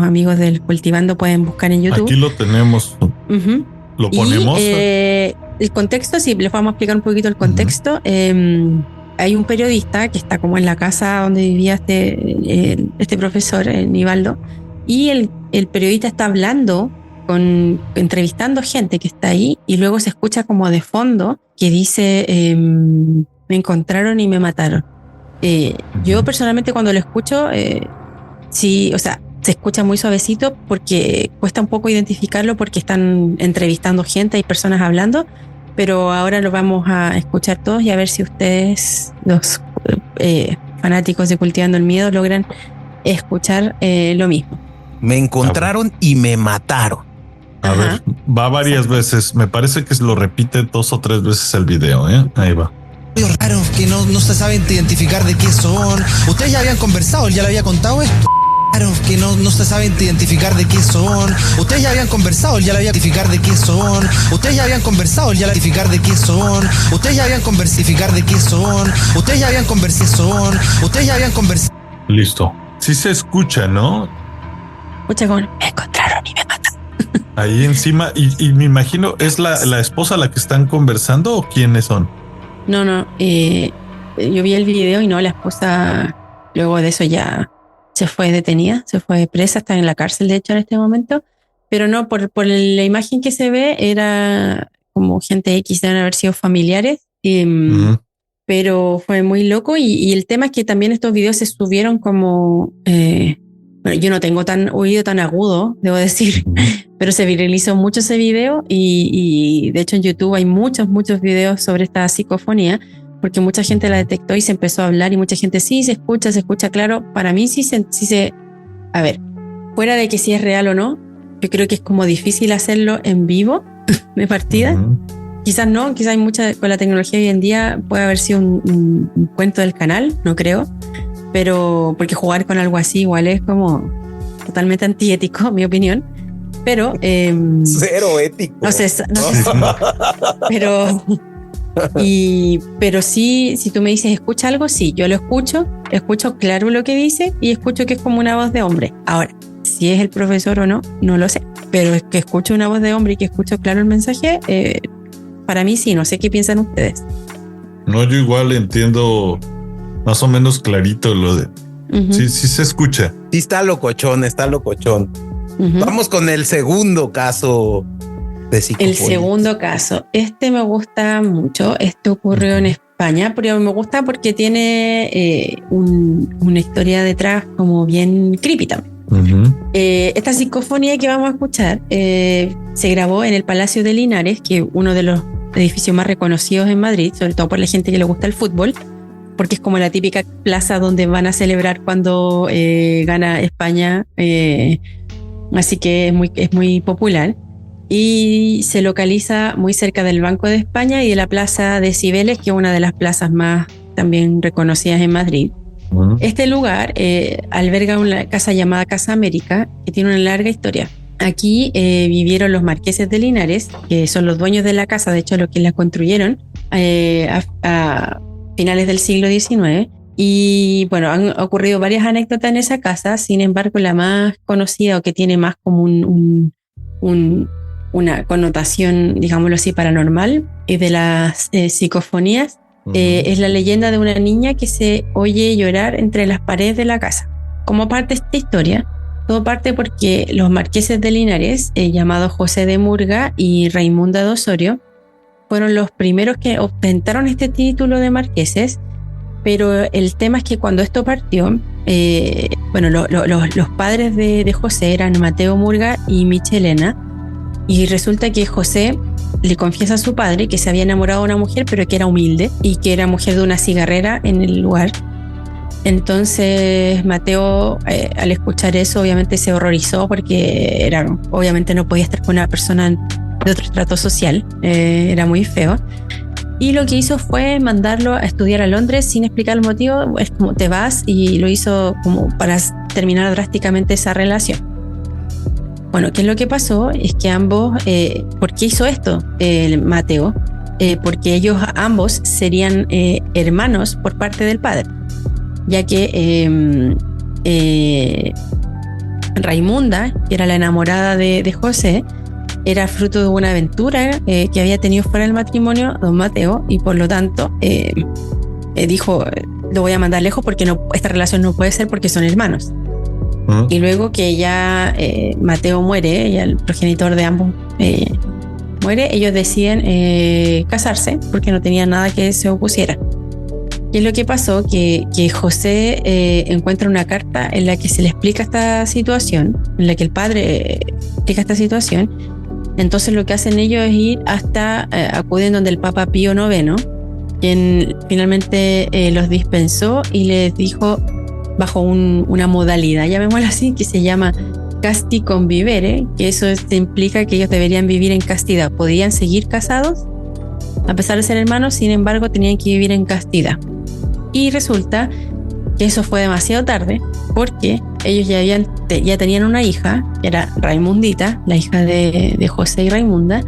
Speaker 4: amigos del Cultivando pueden buscar en YouTube.
Speaker 3: Aquí lo tenemos. ¿Lo ponemos?
Speaker 4: El contexto, sí, les vamos a explicar un poquito el contexto. Hay un periodista que está como en la casa donde vivía este profesor, Nivaldo, y el periodista está hablando entrevistando gente que está ahí, y luego se escucha como de fondo que dice, me encontraron y me mataron. Yo personalmente cuando lo escucho, sí, o sea, se escucha muy suavecito porque cuesta un poco identificarlo porque están entrevistando gente, hay personas hablando, pero ahora lo vamos a escuchar todos y a ver si ustedes, los fanáticos de Cultivando el Miedo, logran escuchar lo mismo.
Speaker 2: Me encontraron y me mataron.
Speaker 3: A ver, va varias veces. Me parece que lo repite 2 o 3 veces el video, ¿eh? Ahí va.
Speaker 5: Raros que no se saben identificar de qué son. Ustedes ya habían conversado, él ya le había contado esto. Raros que no se saben identificar de qué son. Ustedes ya habían conversado, él ya le había identificar de qué son. Ustedes ya habían conversado, él ya le identificar de qué son. Ustedes ya habían conversificar de qué son. Ustedes ya habían conversación. Ustedes ya habían conversado.
Speaker 3: Listo. Sí se escucha, ¿no?
Speaker 4: Escucha como me encontraron y me mataron.
Speaker 3: Ahí encima, y me imagino, ¿es la esposa la que están conversando o quiénes son?
Speaker 4: No, yo vi el video y no, la esposa luego de eso ya se fue detenida, se fue presa, está en la cárcel de hecho en este momento, pero no, por la imagen que se ve era como gente X, deben haber sido familiares, pero fue muy loco y el tema es que también estos videos se subieron como, bueno, yo no tengo oído tan agudo, debo decir, pero se viralizó mucho ese video y de hecho en YouTube hay muchos videos sobre esta psicofonía porque mucha gente la detectó y se empezó a hablar y mucha gente sí se escucha claro. Para mí sí se a ver, fuera de que si es real o no, yo creo que es como difícil hacerlo en vivo de partida. Quizás no, quizás hay con la tecnología hoy en día puede haber sido un cuento del canal, no creo, pero porque jugar con algo así igual es como totalmente antiético, en mi opinión. Pero
Speaker 2: cero ético.
Speaker 4: No sé pero sí, si tú me dices escucha algo, sí, yo lo escucho claro lo que dice y escucho que es como una voz de hombre. Ahora, si es el profesor o no, no lo sé, pero es que escucho una voz de hombre y que escucho claro el mensaje, para mí sí, no sé qué piensan ustedes.
Speaker 3: No, yo igual entiendo más o menos clarito lo de... Sí se escucha.
Speaker 2: Sí está locochón. Vamos con el segundo caso de psicofonía.
Speaker 4: El segundo caso. Este me gusta mucho. Este ocurrió en España, pero me gusta porque tiene una historia detrás como bien creepy también. Esta psicofonía que vamos a escuchar se grabó en el Palacio de Linares, que es uno de los edificios más reconocidos en Madrid, sobre todo por la gente que le gusta el fútbol, porque es como la típica plaza donde van a celebrar cuando gana España. Así que es muy popular y se localiza muy cerca del Banco de España y de la Plaza de Cibeles, que es una de las plazas más también reconocidas en Madrid. Este lugar alberga una casa llamada Casa América, que tiene una larga historia. Aquí vivieron los marqueses de Linares, que son los dueños de la casa, de hecho los que la construyeron a finales del siglo XIX. Y bueno, han ocurrido varias anécdotas en esa casa, sin embargo la más conocida o que tiene más como una connotación, digámoslo así, paranormal y de las psicofonías, es la leyenda de una niña que se oye llorar entre las paredes de la casa. Como parte de esta historia, todo parte porque los marqueses de Linares, llamados José de Murga y Raimunda de Osorio, fueron los primeros que ostentaron este título de marqueses. Pero el tema es que cuando esto partió, los padres de José eran Mateo Murga y Michelena, y resulta que José le confiesa a su padre que se había enamorado de una mujer, pero que era humilde y que era mujer de una cigarrera en el lugar. Entonces Mateo, al escuchar eso, obviamente se horrorizó porque obviamente no podía estar con una persona de otro estrato social, era muy feo. Y lo que hizo fue mandarlo a estudiar a Londres sin explicar el motivo. Es como te vas, y lo hizo como para terminar drásticamente esa relación. Bueno, ¿qué es lo que pasó? Es que ambos, ¿por qué hizo esto Mateo? Porque ellos ambos serían hermanos por parte del padre, ya que Raimunda, que era la enamorada de José, era fruto de una aventura que había tenido fuera del matrimonio don Mateo, y por lo tanto dijo, lo voy a mandar lejos porque esta relación no puede ser porque son hermanos. Y luego que ya Mateo muere, ya el progenitor de ambos muere, ellos deciden casarse porque no tenía nada que se opusiera. ¿Qué es lo que pasó? Que José encuentra una carta en la que se le explica esta situación, en la que el padre explica esta situación. Entonces lo que hacen ellos es ir hasta, acuden donde el Papa Pío IX, quien finalmente los dispensó y les dijo, bajo una modalidad, llamémosla así, que se llama casti convivere, que eso implica que ellos deberían vivir en castidad. Podían seguir casados, a pesar de ser hermanos, sin embargo tenían que vivir en castidad. Y resulta que eso fue demasiado tarde, porque ellos ya tenían una hija, que era Raimundita, la hija de José y Raimunda,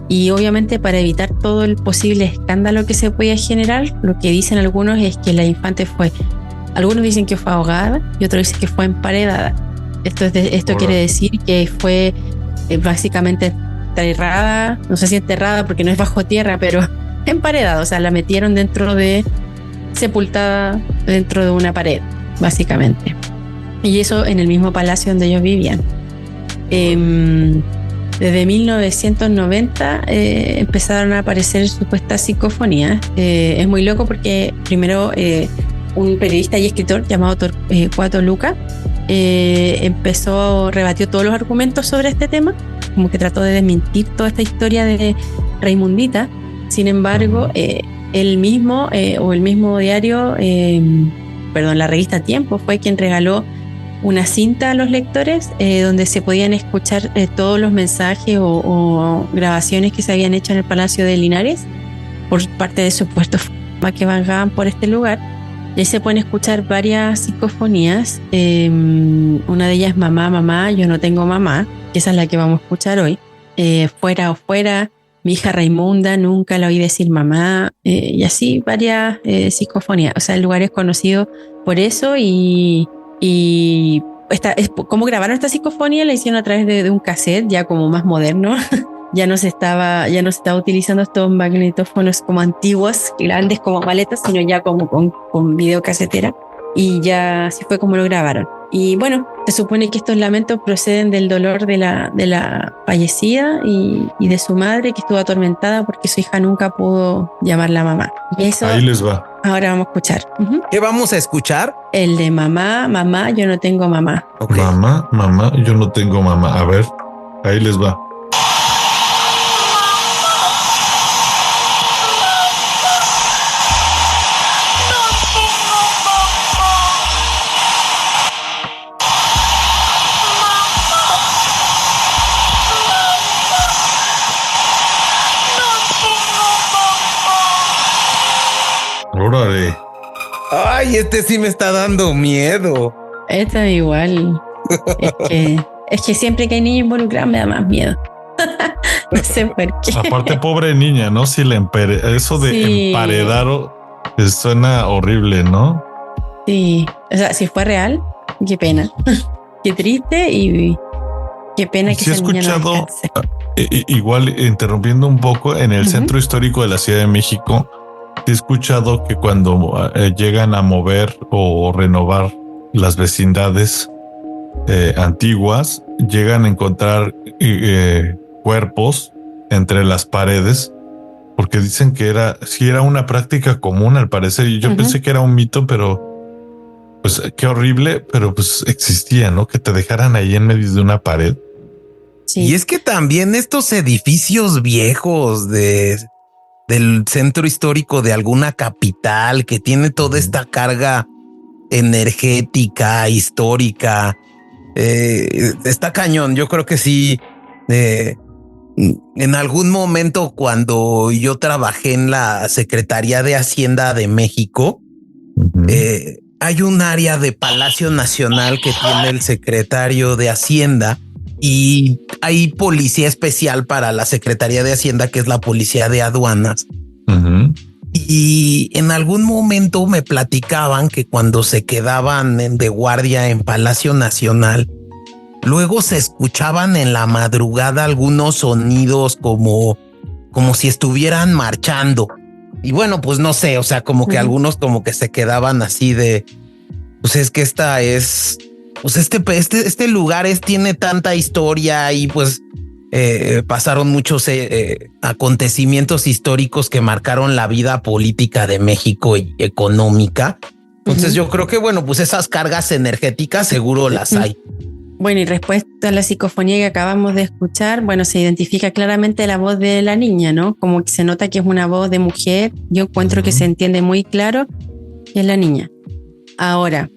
Speaker 4: y obviamente para evitar todo el posible escándalo que se podía generar, lo que dicen algunos es que la infante algunos dicen que fue ahogada y otros dicen que fue emparedada. Esto quiere decir que fue básicamente enterrada, no sé si enterrada porque no es bajo tierra, pero emparedada, o sea, la metieron sepultada dentro de una pared, básicamente. Y eso en el mismo palacio donde ellos vivían. Desde 1990 empezaron a aparecer supuestas psicofonías. Es muy loco porque primero un periodista y escritor llamado Torcuato Luca rebatió todos los argumentos sobre este tema, como que trató de desmentir toda esta historia de Raimundita. Sin embargo, el mismo diario, la revista Tiempo, fue quien regaló una cinta a los lectores donde se podían escuchar todos los mensajes o grabaciones que se habían hecho en el Palacio de Linares por parte de supuestos que vagaban por este lugar. Y ahí se pueden escuchar varias psicofonías. Una de ellas es Mamá, mamá, yo no tengo mamá, que esa es la que vamos a escuchar hoy. Fuera o fuera, mi hija Raimunda, nunca la oí decir mamá, y así varias psicofonías. O sea, el lugar es conocido por eso y como grabaron esta psicofonía la hicieron a través de un cassette ya como más moderno. Ya no se estaba utilizando estos magnetófonos como antiguos, grandes como maletas, sino ya como con videocasetera. Y ya así fue como lo grabaron. Y bueno, se supone que estos lamentos proceden del dolor de la fallecida y de su madre, que estuvo atormentada porque su hija nunca pudo llamarla mamá. Y eso
Speaker 3: ahí les va.
Speaker 4: Ahora vamos a escuchar.
Speaker 2: ¿Qué vamos a escuchar?
Speaker 4: El de mamá, mamá, yo no tengo mamá.
Speaker 2: Okay.
Speaker 3: Mamá, mamá, yo no tengo mamá. A ver, ahí les va. Órale.
Speaker 2: Ay, este sí me está dando miedo.
Speaker 4: Esta igual. es que siempre que hay niños involucrados me da más miedo. No sé por qué.
Speaker 3: Aparte, pobre niña, ¿no? Si eso de emparedar suena horrible, ¿no?
Speaker 4: Sí. O sea, si fue real, qué pena. Qué triste y qué pena que
Speaker 3: sí, he escuchado, igual interrumpiendo un poco, en el centro histórico de la Ciudad de México, he escuchado que cuando llegan a mover o renovar las vecindades antiguas, llegan a encontrar cuerpos entre las paredes, porque dicen que era una práctica común al parecer, y yo pensé que era un mito, pero pues qué horrible, pero pues existía, ¿no? Que te dejaran ahí en medio de una pared.
Speaker 4: Sí.
Speaker 2: Y es que también estos edificios viejos del centro histórico de alguna capital que tiene toda esta carga energética, histórica, está cañón. Yo creo que sí. En algún momento, cuando yo trabajé en la Secretaría de Hacienda de México, hay un área de Palacio Nacional que tiene el secretario de Hacienda y hay policía especial para la Secretaría de Hacienda, que es la policía de aduanas. Y en algún momento me platicaban que cuando se quedaban de guardia en Palacio Nacional, luego se escuchaban en la madrugada algunos sonidos como si estuvieran marchando. Y bueno, pues no sé, o sea, como que algunos como que se quedaban así de, pues es que esta es, pues este lugar tiene tanta historia y pues pasaron muchos acontecimientos históricos que marcaron la vida política de México y económica. Entonces yo creo que, bueno, pues esas cargas energéticas seguro las hay.
Speaker 4: Bueno, y respecto a la psicofonía que acabamos de escuchar, bueno, se identifica claramente la voz de la niña, ¿no? Como que se nota que es una voz de mujer. Yo encuentro que se entiende muy claro que es la niña. Ahora,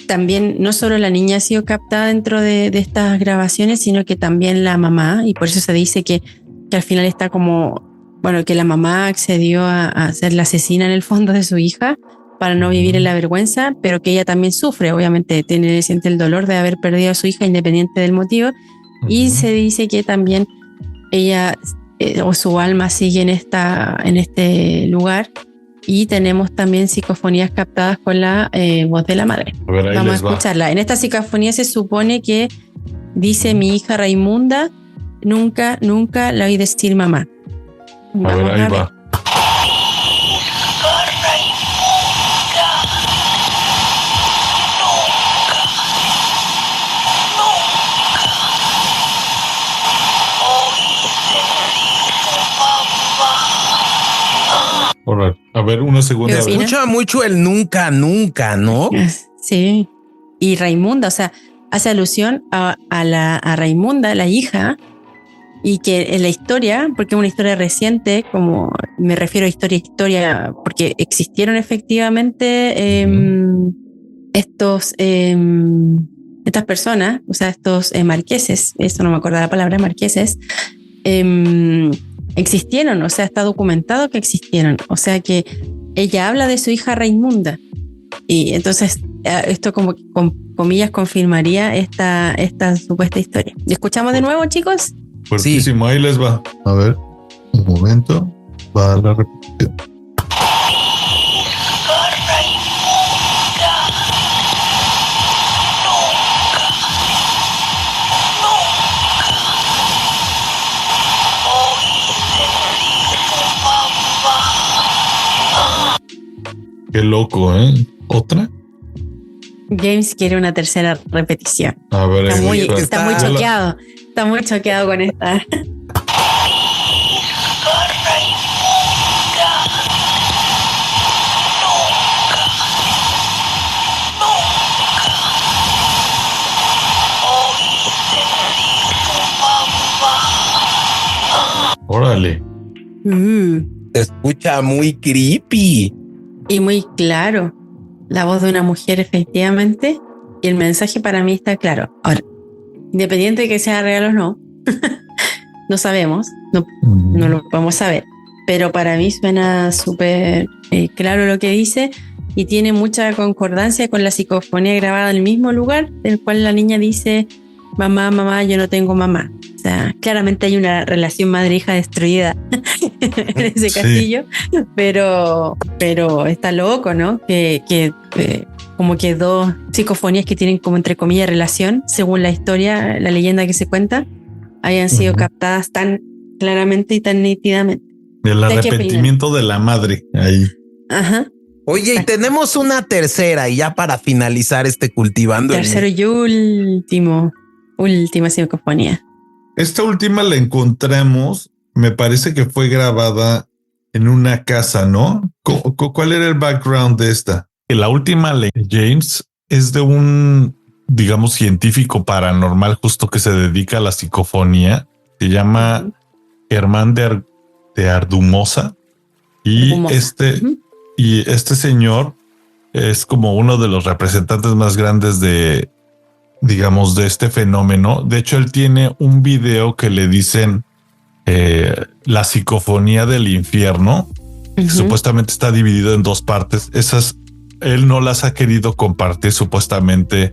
Speaker 4: también no solo la niña ha sido captada dentro de estas grabaciones, sino que también la mamá, y por eso se dice que al final está como, bueno, que la mamá accedió a ser la asesina en el fondo de su hija para no vivir en la vergüenza, pero que ella también sufre, obviamente siente el dolor de haber perdido a su hija independiente del motivo, y se dice que también ella o su alma sigue en este lugar. Y tenemos también psicofonías captadas con la voz de la madre. Vamos a escucharla. En esta psicofonía se supone que dice: mi hija Raimunda, nunca la oí decir mamá.
Speaker 3: Vamos a ver, ahí va. A ver, una segunda vez.
Speaker 2: Escucha mucho el nunca, ¿no?
Speaker 4: Sí. Y Raimunda, o sea, hace alusión a Raimunda, la hija, y que en la historia, porque es una historia reciente, como me refiero a historia, porque existieron efectivamente estas personas, o sea, estos marqueses, eso no me acuerdo la palabra, marqueses, existieron, o sea, está documentado que existieron, o sea que ella habla de su hija Raimunda, y entonces esto como que con comillas confirmaría esta supuesta historia. ¿Escuchamos de nuevo, chicos?
Speaker 3: Fuertísimo, sí. Ahí les va. A ver, un momento, va a la repetición. Qué loco, ¿eh? ¿Otra?
Speaker 4: James quiere una tercera repetición.
Speaker 3: A ver,
Speaker 4: está muy choqueado. Está muy choqueado con esta.
Speaker 3: Órale.
Speaker 2: Se escucha muy creepy.
Speaker 4: Y muy claro. La voz de una mujer, efectivamente. Y el mensaje para mí está claro. Ahora, independiente de que sea real o no, no sabemos, no lo podemos saber. Pero para mí suena súper claro lo que dice y tiene mucha concordancia con la psicofonía grabada en el mismo lugar, del cual la niña dice: mamá, yo no tengo mamá. O sea, claramente hay una relación madre-hija destruida en ese castillo, pero está loco, ¿no? Que como que dos psicofonías que tienen como entre comillas relación, según la historia, la leyenda que se cuenta, hayan sido captadas tan claramente y tan nítidamente.
Speaker 3: El arrepentimiento de la madre ahí.
Speaker 4: Ajá.
Speaker 2: Oye, y tenemos una tercera, y ya para finalizar cultivando.
Speaker 4: Tercero y última psicofonía.
Speaker 3: Esta última la encontramos, me parece que fue grabada en una casa, ¿no? ¿Cuál era el background de esta? La última, James, es de un, digamos, científico paranormal justo que se dedica a la psicofonía. Se llama Germán de Ardumosa. Y este señor es como uno de los representantes más grandes de, digamos, de este fenómeno. De hecho, él tiene un video que le dicen la psicofonía del infierno. Que supuestamente está dividido en dos partes. Esas él no las ha querido compartir supuestamente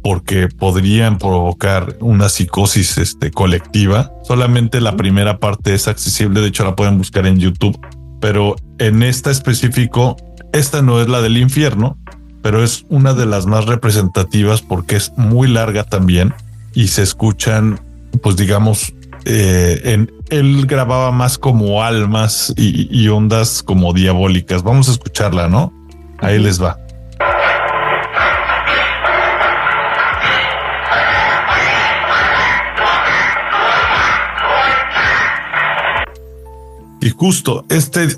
Speaker 3: porque podrían provocar una psicosis colectiva. Solamente la primera parte es accesible. De hecho, la pueden buscar en YouTube. Pero en esta específico, esta no es la del infierno, pero es una de las más representativas porque es muy larga también y se escuchan, pues digamos, él grababa más como almas y ondas como diabólicas. Vamos a escucharla, ¿no? Ahí les va. Justo, este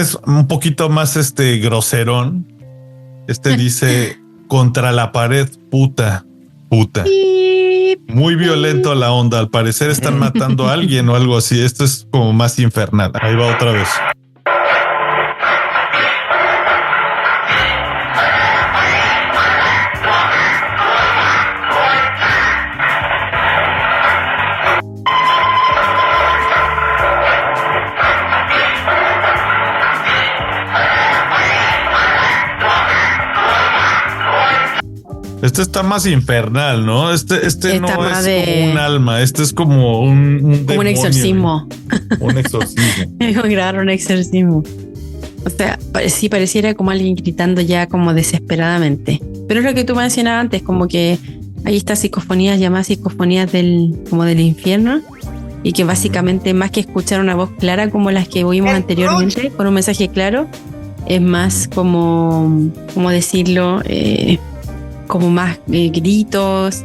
Speaker 3: es un poquito más groserón. Dice contra la pared, puta. Muy violento la onda. Al parecer están matando a alguien o algo así. Esto es como más infernal. Ahí va otra vez. Este está más infernal, ¿no? Este no es como un alma, este es como un
Speaker 4: como
Speaker 3: demonio,
Speaker 4: un exorcismo.
Speaker 3: Un exorcismo.
Speaker 4: Me voy a grabar un exorcismo. O sea, sí pareciera como alguien gritando ya como desesperadamente. Pero es lo que tú mencionabas antes, como que hay estas psicofonías llamadas psicofonías como del infierno, y que básicamente más que escuchar una voz clara como las que oímos anteriormente, con un mensaje claro, es más como decirlo, como más gritos,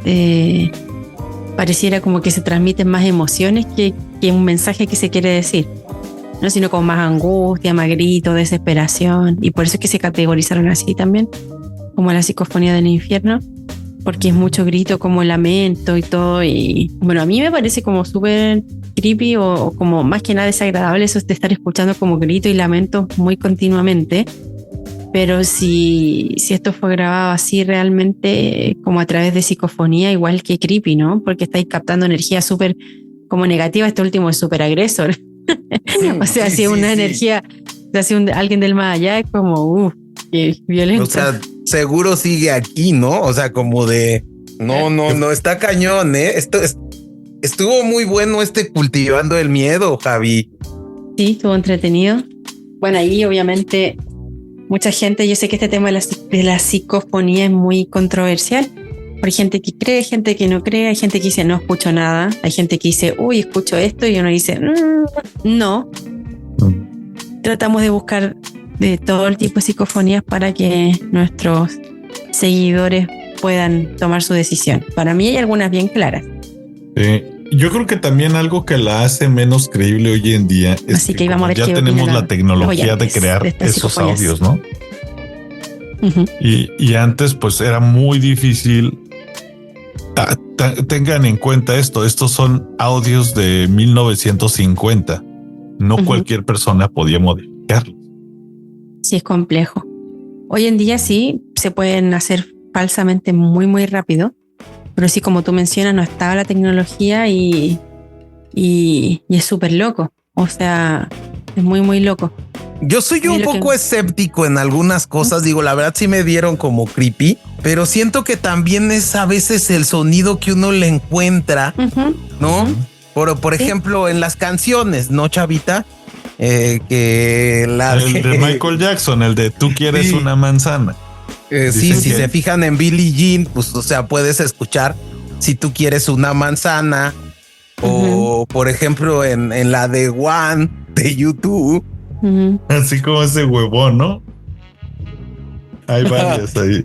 Speaker 4: pareciera como que se transmiten más emociones que un mensaje que se quiere decir, no, sino como más angustia, más grito, desesperación, y por eso es que se categorizaron así también, como la psicofonía del infierno, porque es mucho grito, como lamento y todo, y bueno, a mí me parece como súper creepy o como más que nada desagradable eso de estar escuchando como grito y lamento muy continuamente. Pero si esto fue grabado así realmente, como a través de psicofonía, igual que creepy, ¿no? Porque estáis captando energía súper como negativa. Este último es súper agresor. O sea, si es una energía, o sea, si alguien del más allá es como, qué violento.
Speaker 2: O sea, seguro sigue aquí, ¿no? O sea, como de, no, está cañón, ¿eh? Estuvo muy bueno cultivando el miedo, Javi.
Speaker 4: Sí, estuvo entretenido. Bueno, ahí obviamente mucha gente, yo sé que este tema de la psicofonía es muy controversial. Hay gente que cree, gente que no cree, hay gente que dice no escucho nada, hay gente que dice escucho esto, y uno dice no. Tratamos de buscar de todo el tipo de psicofonías para que nuestros seguidores puedan tomar su decisión. Para mí hay algunas bien claras.
Speaker 3: Yo creo que también algo que la hace menos creíble hoy en día es
Speaker 4: así que vamos a ver
Speaker 3: ya tenemos la tecnología de crear esos audios, ¿no? Uh-huh. Y antes pues era muy difícil. Tengan en cuenta estos son audios de 1950. No cualquier persona podía modificarlos.
Speaker 4: Sí, es complejo. Hoy en día sí se pueden hacer falsamente muy, muy rápido. Pero sí, como tú mencionas, no estaba la tecnología y es súper loco. O sea, es muy, muy loco.
Speaker 2: Yo soy un poco escéptico en algunas cosas. Digo, la verdad sí me dieron como creepy, pero siento que también es a veces el sonido que uno le encuentra, ¿no? Por ejemplo, en las canciones, ¿no, Chavita? Que
Speaker 3: el de Michael Jackson, el de Tú quieres una manzana.
Speaker 2: Sí, si se fijan en Billie Jean, pues, o sea, puedes escuchar Si tú quieres una manzana, o por ejemplo en la de One de YouTube.
Speaker 3: Así como ese huevón, ¿no? Hay varias ahí.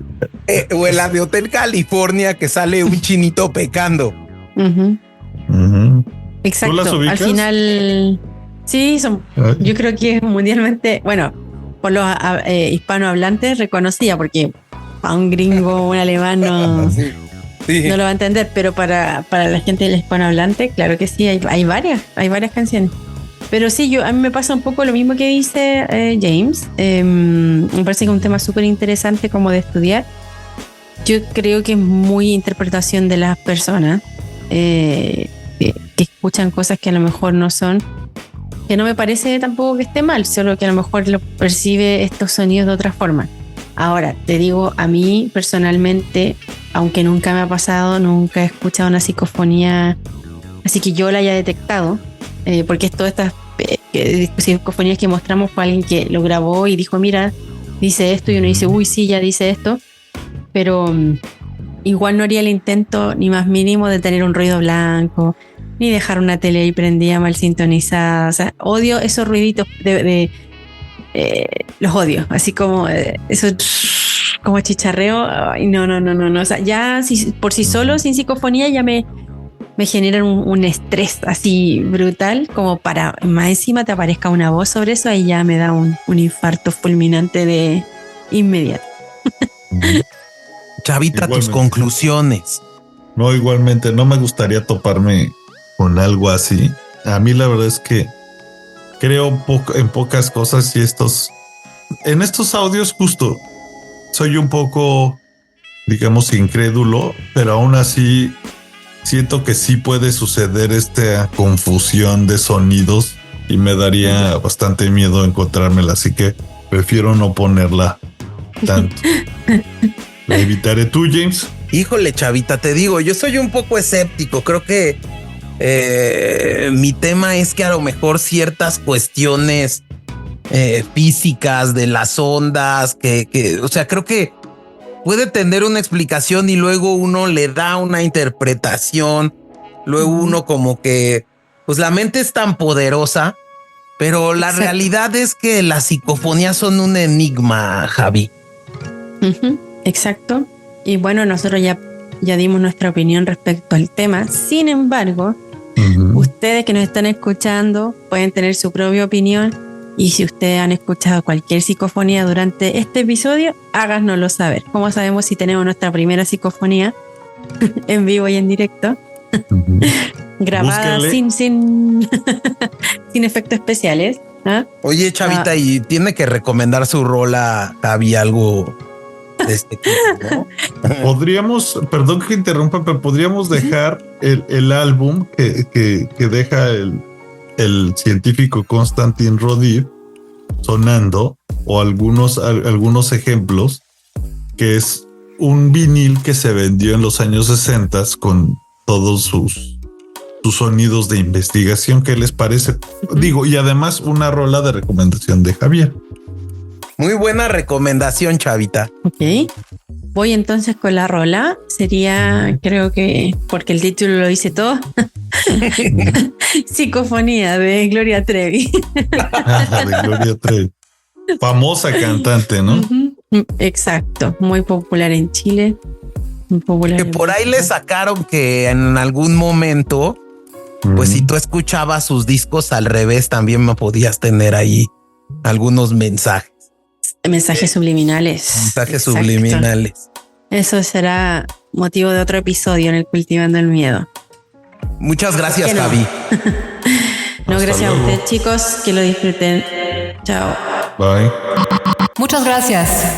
Speaker 2: O en la de Hotel California, que sale un chinito pecando.
Speaker 4: Exacto.
Speaker 3: ¿Tú las ubicas?
Speaker 4: Al final, sí, yo creo que mundialmente, bueno, por los hispanohablantes reconocía, porque para un gringo, un alemán no lo va a entender, pero para la gente del hispanohablante, claro que sí, hay varias canciones. Pero sí, a mí me pasa un poco lo mismo que dice James. Me parece que es un tema súper interesante como de estudiar. Yo creo que es muy interpretación de las personas que escuchan cosas que a lo mejor no son, que no me parece tampoco que esté mal, solo que a lo mejor lo percibe estos sonidos de otra forma. Ahora, te digo, a mí personalmente, aunque nunca me ha pasado, nunca he escuchado una psicofonía así que yo la haya detectado, porque todas estas psicofonías que mostramos fue alguien que lo grabó y dijo, mira, dice esto, y uno dice, uy, sí, ya dice esto, pero igual no haría el intento ni más mínimo de tener un ruido blanco, ni dejar una tele ahí prendida mal sintonizada. O sea, odio esos ruiditos los odio, así como eso como chicharreo. Ay, no. O sea, ya por sí solo, sin psicofonía, ya me me generan un estrés así brutal, como para más encima te aparezca una voz sobre eso, ahí ya me da un infarto fulminante de inmediato.
Speaker 2: Chavita, tus conclusiones.
Speaker 3: No, igualmente, no me gustaría toparme con algo así. A mí la verdad es que creo en pocas cosas y en estos audios justo soy un poco, digamos, incrédulo, pero aún así siento que sí puede suceder esta confusión de sonidos y me daría bastante miedo encontrármela, así que prefiero no ponerla tanto. La evitaré. ¿Tú, James?
Speaker 2: Híjole, Chavita, te digo, yo soy un poco escéptico. Creo que mi tema es que a lo mejor ciertas cuestiones físicas de las ondas, o sea, creo que puede tener una explicación y luego uno le da una interpretación. Luego uno como que, pues la mente es tan poderosa, pero la realidad es que las psicofonías son un enigma, Javi.
Speaker 4: Exacto. Y bueno, nosotros ya dimos nuestra opinión respecto al tema. Sin embargo, ustedes que nos están escuchando pueden tener su propia opinión. Y si ustedes han escuchado cualquier psicofonía durante este episodio, háganoslo saber. ¿Cómo sabemos si tenemos nuestra primera psicofonía en vivo y en directo? Grabada sin efectos especiales. ¿Ah?
Speaker 2: Oye, Chavita, y tiene que recomendar su rola, Javi, algo de este tipo, ¿no?
Speaker 3: Podríamos, perdón que interrumpa, pero podríamos dejar el álbum que deja el científico Konstantin Rodiv sonando, o algunos ejemplos, que es un vinil que se vendió en los años 60 con todos sus sonidos de investigación. ¿Qué les parece? Digo, y además una rola de recomendación de Javier.
Speaker 2: Muy buena recomendación, Chavita.
Speaker 4: Ok. Voy entonces con la rola. Sería, creo que, porque el título lo dice todo, Psicofonía de Gloria Trevi.
Speaker 3: De Gloria Trevi. Famosa cantante, ¿no?
Speaker 4: Exacto. Muy popular en Chile. Muy popular
Speaker 2: que por ahí le sacaron que en algún momento, pues si tú escuchabas sus discos al revés, también me podías tener ahí algunos mensajes.
Speaker 4: Mensajes subliminales.
Speaker 2: Mensajes subliminales.
Speaker 4: Eso será motivo de otro episodio en el Cultivando el Miedo.
Speaker 2: Muchas gracias,
Speaker 4: no?
Speaker 2: Javi.
Speaker 4: No, gracias a ustedes, chicos. Que lo disfruten. Chao.
Speaker 3: Bye.
Speaker 6: Muchas gracias.